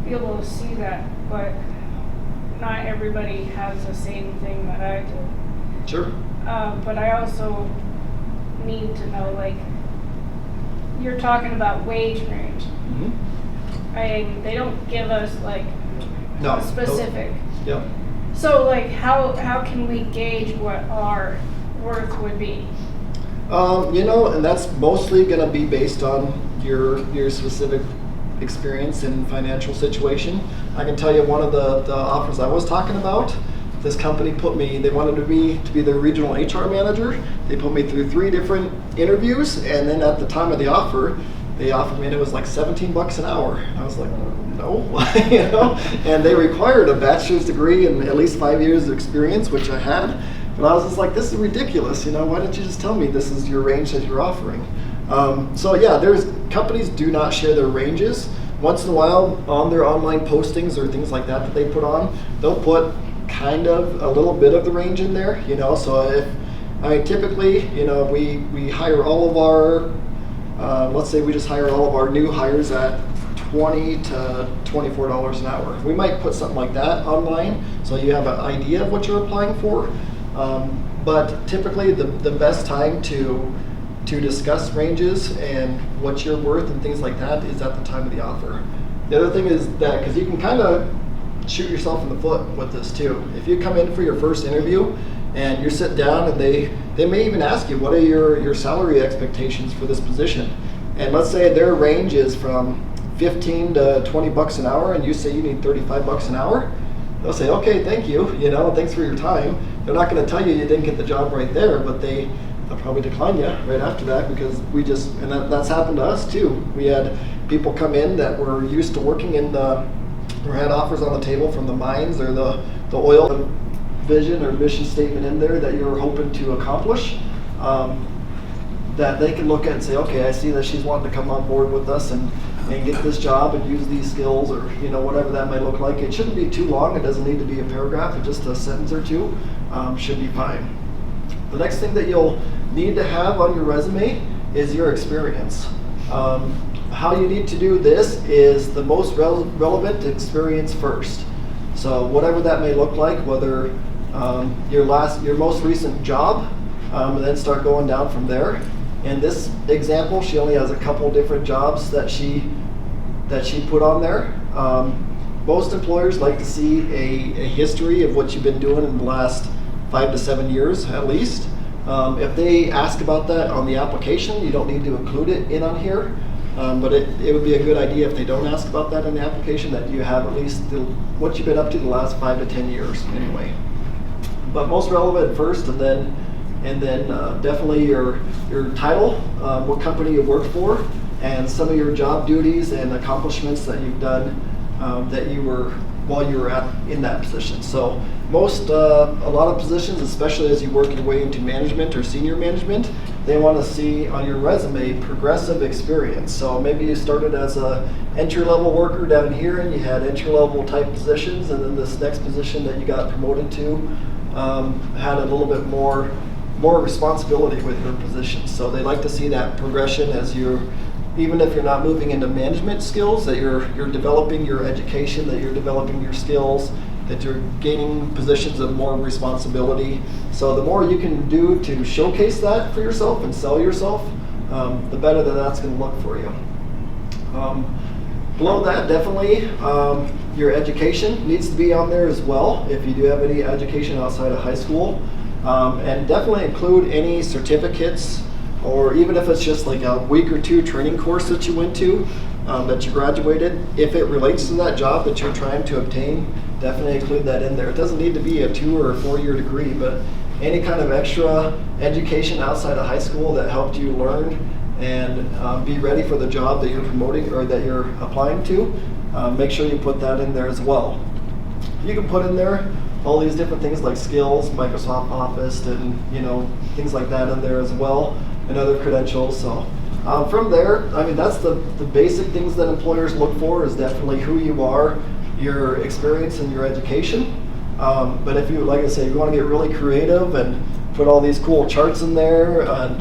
be able to see that, but not everybody has the same thing that I did. Sure. But I also need to know, you're talking about wage range. Mm-hmm. They don't give us no, specific. No. Yep. So how can we gauge what our worth would be? And that's mostly going to be based on your specific experience and financial situation. I can tell you one of the offers I was talking about, this company they wanted me to be their regional HR manager. They put me through 3 different interviews, and then at the time of the offer, they offered me, and it was like $17 an hour. And I was like, no, and they required a bachelor's degree and at least 5 years of experience, which I had. And I was just like, this is ridiculous, why didn't you just tell me this is your range that you're offering? Companies do not share their ranges. Once in a while on their online postings or things like that they put on, they'll put kind of a little bit of the range in there, so typically, we hire all of our, let's say we just hire all of our new hires at $20 to $24 an hour. We might put something like that online so you have an idea of what you're applying for. But typically the best time to discuss ranges and what you're worth and things like that is at the time of the offer. The other thing is that, because you can kind of shoot yourself in the foot with this too. If you come in for your first interview and you sit down and they may even ask you, what are your salary expectations for this position? And let's say their range is from 15 to 20 bucks an hour and you say you need 35 bucks an hour, they'll say, okay, thank you, thanks for your time. They're not going to tell you didn't get the job right there, but they'll probably decline you right after that, because that's happened to us too. We had people come in that were used to working or had offers on the table from the mines or the oil vision or mission statement in there that you're hoping to accomplish, that they can look at and say, okay, I see that she's wanting to come on board with us and get this job and use these skills, or whatever that might look like. It shouldn't be too long. It doesn't need to be a paragraph. It's just a sentence or two should be fine. The next thing that you'll need to have on your resume is your experience. How you need to do this is the most relevant experience first. So whatever that may look like, whether your most recent job, and then start going down from there. In this example, she only has a couple different jobs that she put on there. Most employers like to see a history of what you've been doing in the last 5 to 7 years at least. If they ask about that on the application, you don't need to include it in on here. But it would be a good idea if they don't ask about that in the application, that you have at least what you've been up to the last 5 to 10 years anyway. But most relevant first, and then definitely your title, what company you work for, and some of your job duties and accomplishments that you've done while you were in that position. So a lot of positions, especially as you work your way into management or senior management, they want to see on your resume progressive experience. So maybe you started as a entry-level worker down here and you had entry-level type positions, and then this next position that you got promoted to had a little bit more responsibility with your position. So they like to see that progression as even if you're not moving into management skills, that you're developing your education, that you're developing your skills, that you're gaining positions of more responsibility. So the more you can do to showcase that for yourself and sell yourself, the better that's going to look for you. Below that, definitely your education needs to be on there as well, if you do have any education outside of high school. And definitely include any certificates, or even if it's just like a week or two training course that you went to, that you graduated. If it relates to that job that you're trying to obtain, definitely include that in there. It doesn't need to be a 2 or 4 year degree, but any kind of extra education outside of high school that helped you learn and be ready for the job that you're promoting or that you're applying to, make sure you put that in there as well. You can put in there all these different things like skills, Microsoft Office, and things like that in there as well, and other credentials. So from there, that's the basic things that employers look for, is definitely who you are, your experience, and your education. But if you, like I say, you want to get really creative and put all these cool charts in there, and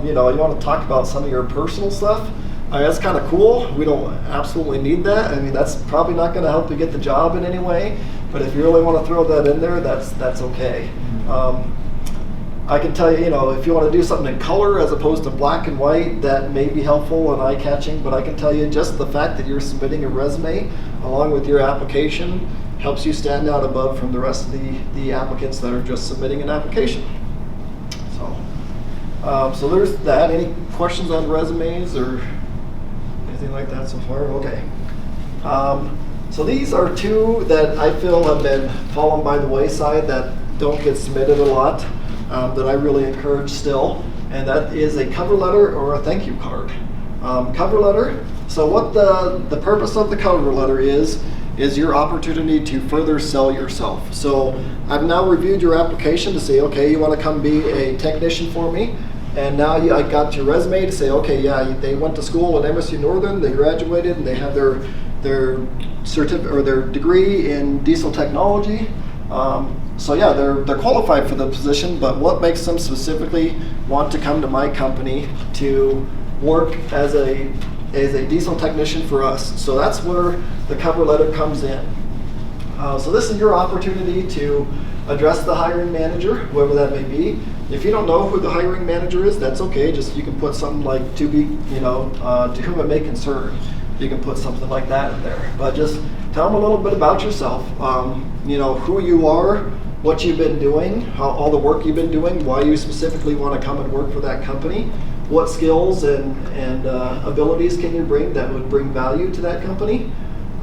you want to talk about some of your personal stuff, that's kind of cool. We don't absolutely need that. That's probably not going to help you get the job in any way. But if you really want to throw that in there, that's okay. I can tell you, if you want to do something in color as opposed to black and white, that may be helpful and eye-catching. But I can tell you, just the fact that you're submitting a resume along with your application helps you stand out above from the rest of the applicants that are just submitting an application. So there's that. Any questions on resumes or anything like that so far? Okay. So these are two that I feel have been fallen by the wayside, that don't get submitted a lot, that I really encourage still, and that is a cover letter or a thank you card. Cover letter, so what the purpose of the cover letter is your opportunity to further sell yourself. So I've now reviewed your application to say, okay, you want to come be a technician for me, and now I got your resume to say, okay, yeah, they went to school at MSU-Northern, they graduated, and they have their certificate or their degree in diesel technology. So yeah, they're qualified for the position, but what makes them specifically want to come to my company to work as a as a diesel technician for us. So that's where the cover letter comes in. So this is your opportunity to address the hiring manager, whoever that may be. If you don't know who the hiring manager is, that's okay. Just you can put something like to whom it may concern. You can put something like that in there. But just tell them a little bit about yourself. Who you are, what you've been doing, all the work you've been doing, why you specifically want to come and work for that company, what skills and abilities can you bring that would bring value to that company.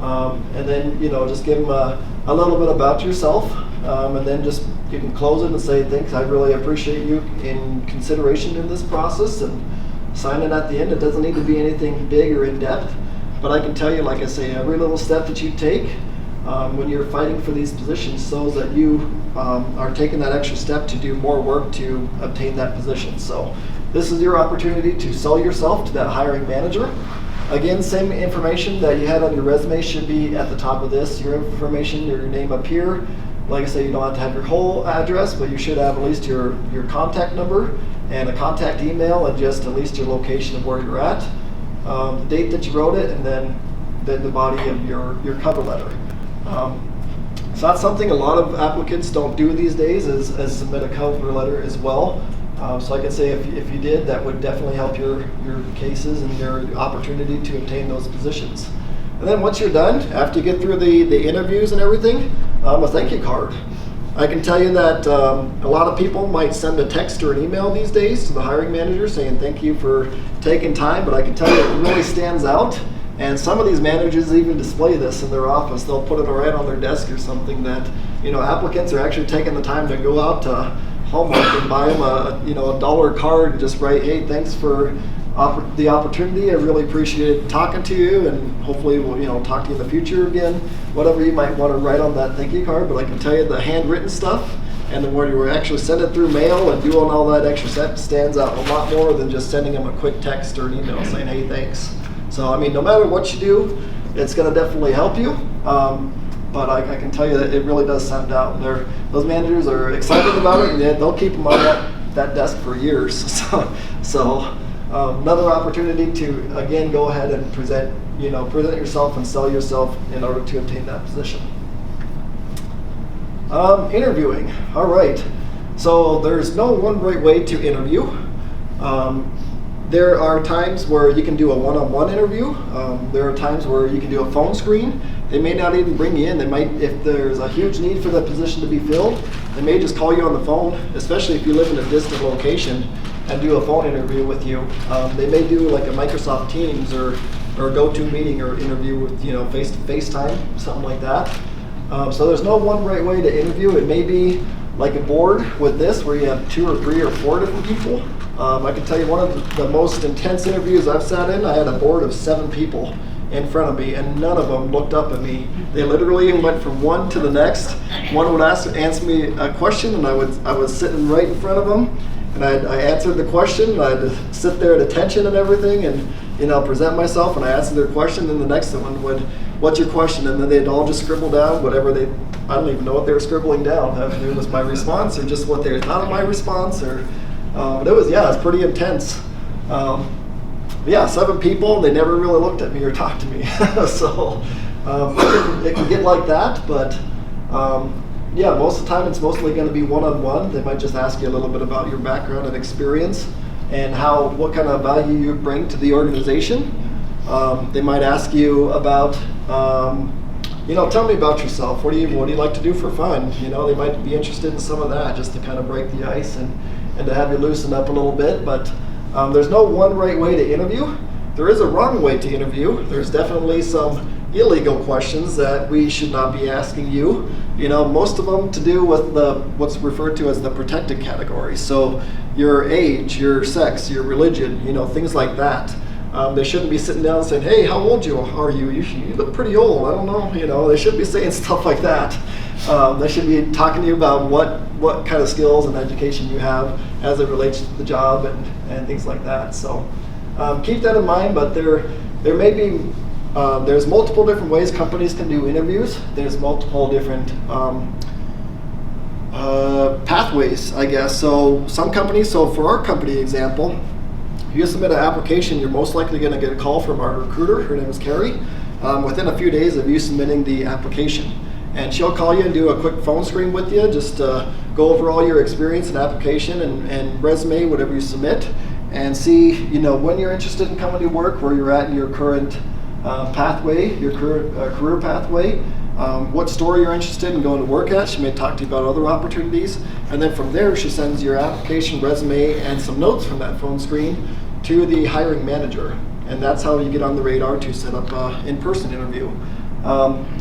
And then, just give them a little bit about yourself, and then just you can close it and say, thanks, I really appreciate you in consideration in this process, and sign it at the end. It doesn't need to be anything big or in-depth, but I can tell you, like I say, every little step that you take when you're fighting for these positions shows that you are taking that extra step to do more work to obtain that position. So this is your opportunity to sell yourself to that hiring manager. Again, same information that you had on your resume should be at the top of this. Your information, your name up here. Like I say, you don't have to have your whole address, but you should have at least your contact number and a contact email, and just at least your location of where you're at, the date that you wrote it, and then the body of your cover letter. It's not something a lot of applicants don't do these days, is submit a cover letter as well. So I can say if you did, that would definitely help your cases and your opportunity to obtain those positions. And then once you're done, after you get through the interviews and everything, a thank you card. I can tell you that a lot of people might send a text or an email these days to the hiring manager saying thank you for taking time, but I can tell you it really stands out. And some of these managers even display this in their office. They'll put it right on their desk or something, that applicants are actually taking the time to go out to Hallmark and buy them a $1 card and just write, hey, thanks for the opportunity. I really appreciate talking to you, and hopefully we'll talk to you in the future again. Whatever you might want to write on that thank you card. But I can tell you the handwritten stuff and then where you actually send it through mail and doing all that extra step stands out a lot more than just sending them a quick text or an email saying, hey, thanks. So I mean, no matter what you do, it's going to definitely help you. But I can tell you that it really does stand out. Those managers are excited about it, and they'll keep them on that desk for years. So another opportunity to again go ahead and present yourself and sell yourself in order to obtain that position. Interviewing. All right. So there's no one right way to interview. There are times where you can do a one-on-one interview. There are times where you can do a phone screen. They may not even bring you in. They might, if there's a huge need for the position to be filled, they may just call you on the phone, especially if you live in a distant location, and do a phone interview with you. They may do like a Microsoft Teams or a GoToMeeting or interview with FaceTime, something like that. So there's no one right way to interview. It may be like a board with this where you have 2 or 3 or 4 different people. I can tell you one of the most intense interviews I've sat in, I had a board of 7 people in front of me, and none of them looked up at me. They literally went from one to the next. One would answer me a question, and I was sitting right in front of them, and I answered the question. I'd sit there at attention and everything, and present myself, and I answered their question. Then the next one would, "What's your question?" And then they'd all just scribble down whatever I don't even know what they were scribbling down. If it was my response or just what they thought of my response, or but it was pretty intense. 7 people, and they never really looked at me or talked to me. So it can get like that, but most of the time it's mostly going to be one-on-one. They might just ask you a little bit about your background and experience and what kind of value you bring to the organization. They might ask you about, tell me about yourself. What do you like to do for fun? They might be interested in some of that just to kind of break the ice and to have you loosen up a little bit. But there's no one right way to interview. There is a wrong way to interview. There's definitely some illegal questions that we should not be asking you. Most of them to do with what's referred to as the protected category. So your age, your sex, your religion, things like that. They shouldn't be sitting down and saying, hey, how old are you? You look pretty old. I don't know. They should be saying stuff like that. They should be talking to you about what kind of skills and education you have as it relates to the job and things like that. So keep that in mind, but there may be, there's multiple different ways companies can do interviews. There's multiple different pathways, I guess. So some companies, for our company example, If you submit an application, you're most likely going to get a call from our recruiter. Her name is Carrie. Within a few days of you submitting the application. And she'll call you and do a quick phone screen with you, just go over all your experience and application and resume, whatever you submit, and see, when you're interested in coming to work, where you're at in your current pathway, your current career pathway, what store you're interested in going to work at. She may talk to you about other opportunities. And then from there, she sends your application, resume, and some notes from that phone screen to the hiring manager. And that's how you get on the radar to set up an in-person interview.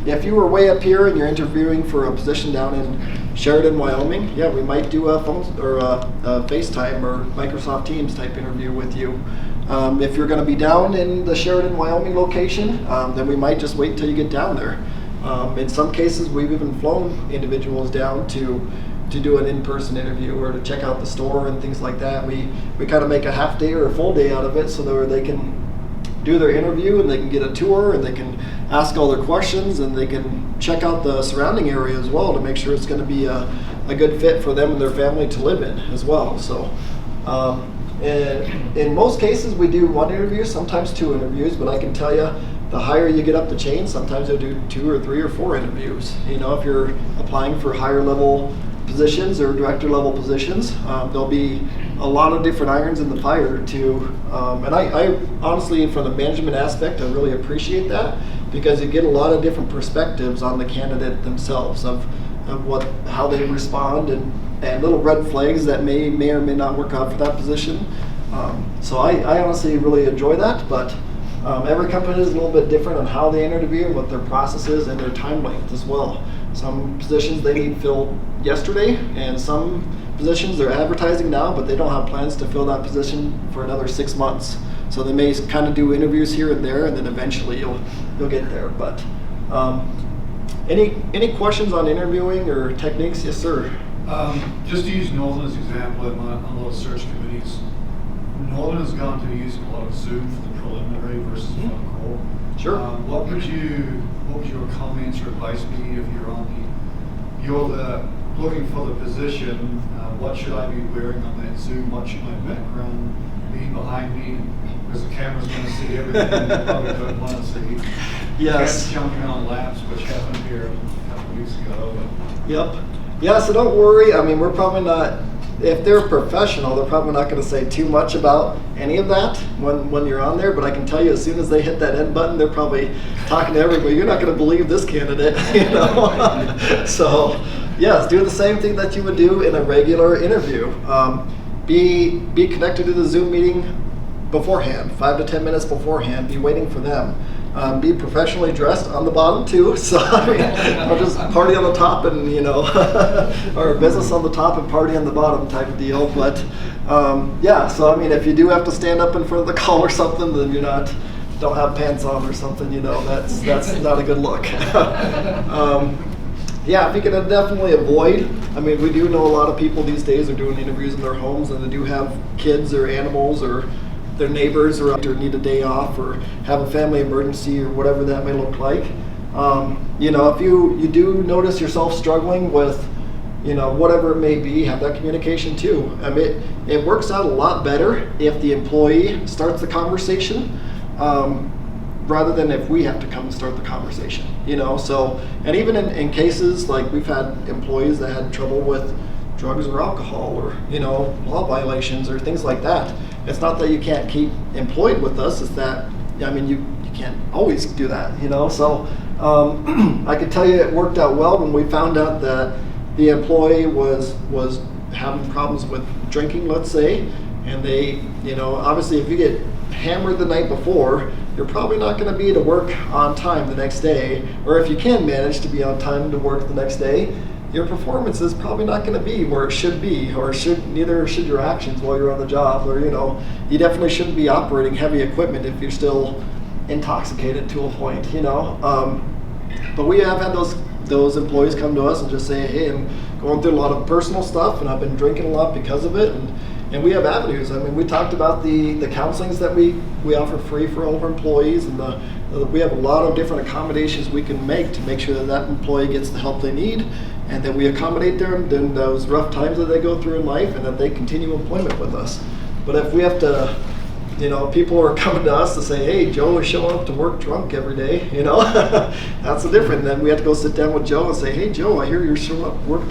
If you were way up here and you're interviewing for a position down in Sheridan, Wyoming, yeah, we might do a phone or a FaceTime or Microsoft Teams type interview with you. If you're going to be down in the Sheridan, Wyoming location, then we might just wait till you get down there. In some cases, we've even flown individuals down to do an in-person interview or to check out the store and things like that. We kind of make a half day or a full day out of it so that they can do their interview and they can get a tour and they can ask all their questions and they can check out the surrounding area as well to make sure it's going to be a good fit for them and their family to live in as well. So in most cases we do one interview, sometimes two interviews, but I can tell you the higher you get up the chain, sometimes you'll do 2 or 3 or 4 interviews. If you're applying for higher level positions or director level positions, there'll be a lot of different irons in the fire to, and I honestly, from the management aspect, I really appreciate that, because you get a lot of different perspectives on the candidate themselves of how they respond and little red flags that may or may not work out for that position. So I honestly really enjoy that, but every company is a little bit different on how they interview and what their process is and their time length as well. Some positions they need filled yesterday, and some positions they're advertising now, but they don't have plans to fill that position for another 6 months. So they may kind of do interviews here and there, and then eventually you'll get there. But any questions on interviewing or techniques? Yes, sir. Just to use Northern as an example, on a lot of search committees, Northern has gone to using a lot of Zoom for the preliminary versus phone call. Sure. What would your comments or advice be if you're looking for the position? What should I be wearing on that Zoom? What should my background be behind me? Because the camera's going to see everything you probably don't want to see. Yes. Cats jumping on laps, which happened here a couple of weeks ago. Yep. Yeah, so don't worry. I mean, we're probably not, if they're professional, they're probably not going to say too much about any of that when you're on there, but I can tell you as soon as they hit that end button, they're probably talking to everybody. You're not going to believe this candidate, So, yes, do the same thing that you would do in a regular interview. Be connected to the Zoom meeting beforehand, 5 to 10 minutes beforehand. Be waiting for them. Be professionally dressed on the bottom too. So I mean, I'll just party on the top and or business on the top and party on the bottom type of deal. But yeah, so I mean, if you do have to stand up in front of the call or something, then don't have pants on or something. That's not a good look. Yeah, if you can definitely avoid. I mean, we do know a lot of people these days are doing interviews in their homes, and they do have kids or animals or their neighbors or need a day off or have a family emergency or whatever that may look like. If you do notice yourself struggling with, whatever it may be, have that communication too. I mean, it works out a lot better if the employee starts the conversation rather than if we have to come and start the conversation. So, and even in cases like we've had employees that had trouble with drugs or alcohol or law violations or things like that. It's not that you can't keep employed with us, it's that you can't always do that, So I can tell you it worked out well when we found out that the employee was having problems with drinking, let's say, and they, obviously if you get hammered the night before, you're probably not going to be to work on time the next day, or if you can manage to be on time to work the next day, your performance is probably not going to be where it should be, or neither should your actions while you're on the job, or you definitely shouldn't be operating heavy equipment if you're still intoxicated to a point, But we have had those employees come to us and just say, hey, I'm going through a lot of personal stuff and I've been drinking a lot because of it, and we have avenues. I mean, we talked about the counselings that we offer free for all of our employees, and we have a lot of different accommodations we can make to make sure that employee gets the help they need, and that we accommodate them in those rough times that they go through in life, and that they continue employment with us. But if we have to You know, people are coming to us to say, hey, Joe is showing up to work drunk every day, you know. That's different. Then we have to go sit down with Joe and say, hey, Joe, I hear you're showing up to work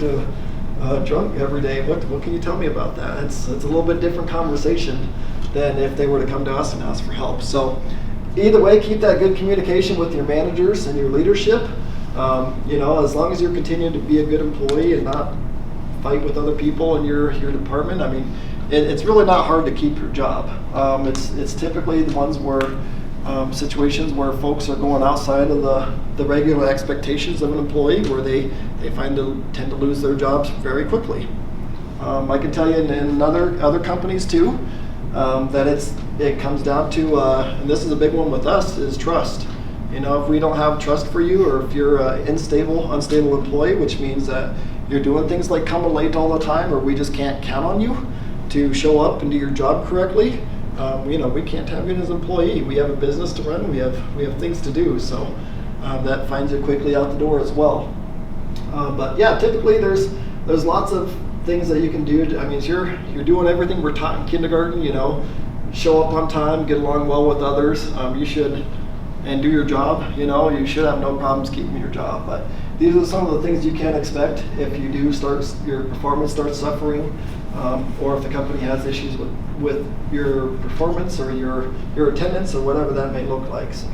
drunk every day. What can you tell me about that? It's a little bit different conversation than if they were to come to us and ask for help. So either way, keep that good communication with your managers and your leadership. You know, as long as you're continuing to be a good employee and not fight with other people in your department, I mean, it's really not hard to keep your job. It's typically the ones where situations where folks are going outside of the regular expectations of an employee, where they tend to lose their jobs very quickly. I can tell you in other companies too, that it comes down to, and this is a big one with us, is trust. You know, if we don't have trust for you, or if you're an unstable employee, which means that you're doing things like coming late all the time, or we just can't count on you to show up and do your job correctly, you know, we can't have you as an employee. We have a business to run. We have things to do. So that finds you quickly out the door as well. But yeah, typically there's lots of things that you can do. I mean, you're doing everything we're taught in kindergarten. You know, show up on time, get along well with others. You should, and do your job. You know, you should have no problems keeping your job. But these are some of the things you can expect if you do your performance starts suffering, or if the company has issues with your performance or your attendance or whatever that may look like. So,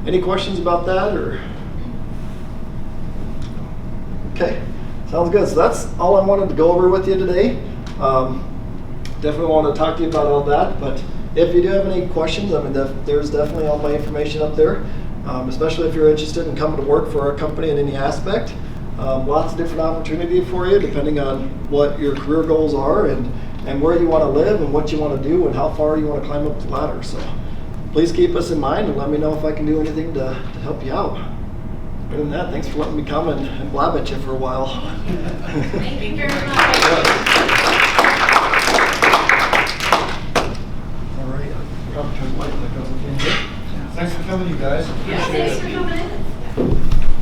any questions about that? Or okay, sounds good. So that's all I wanted to go over with you today. Definitely want to talk to you about all that. But if you do have any questions, I mean, there's definitely all my information up there. Especially if you're interested in coming to work for our company in any aspect. Lots of different opportunity for you depending on what your career goals are and where you want to live and what you want to do and how far you want to climb up the ladder. So please keep us in mind and let me know if I can do anything to help you out. Other than that, thanks for letting me come and blab at you for a while. Thank you very much. All right, I'll probably turn the light back on again. Thanks for coming, you guys. Yeah, thanks for coming.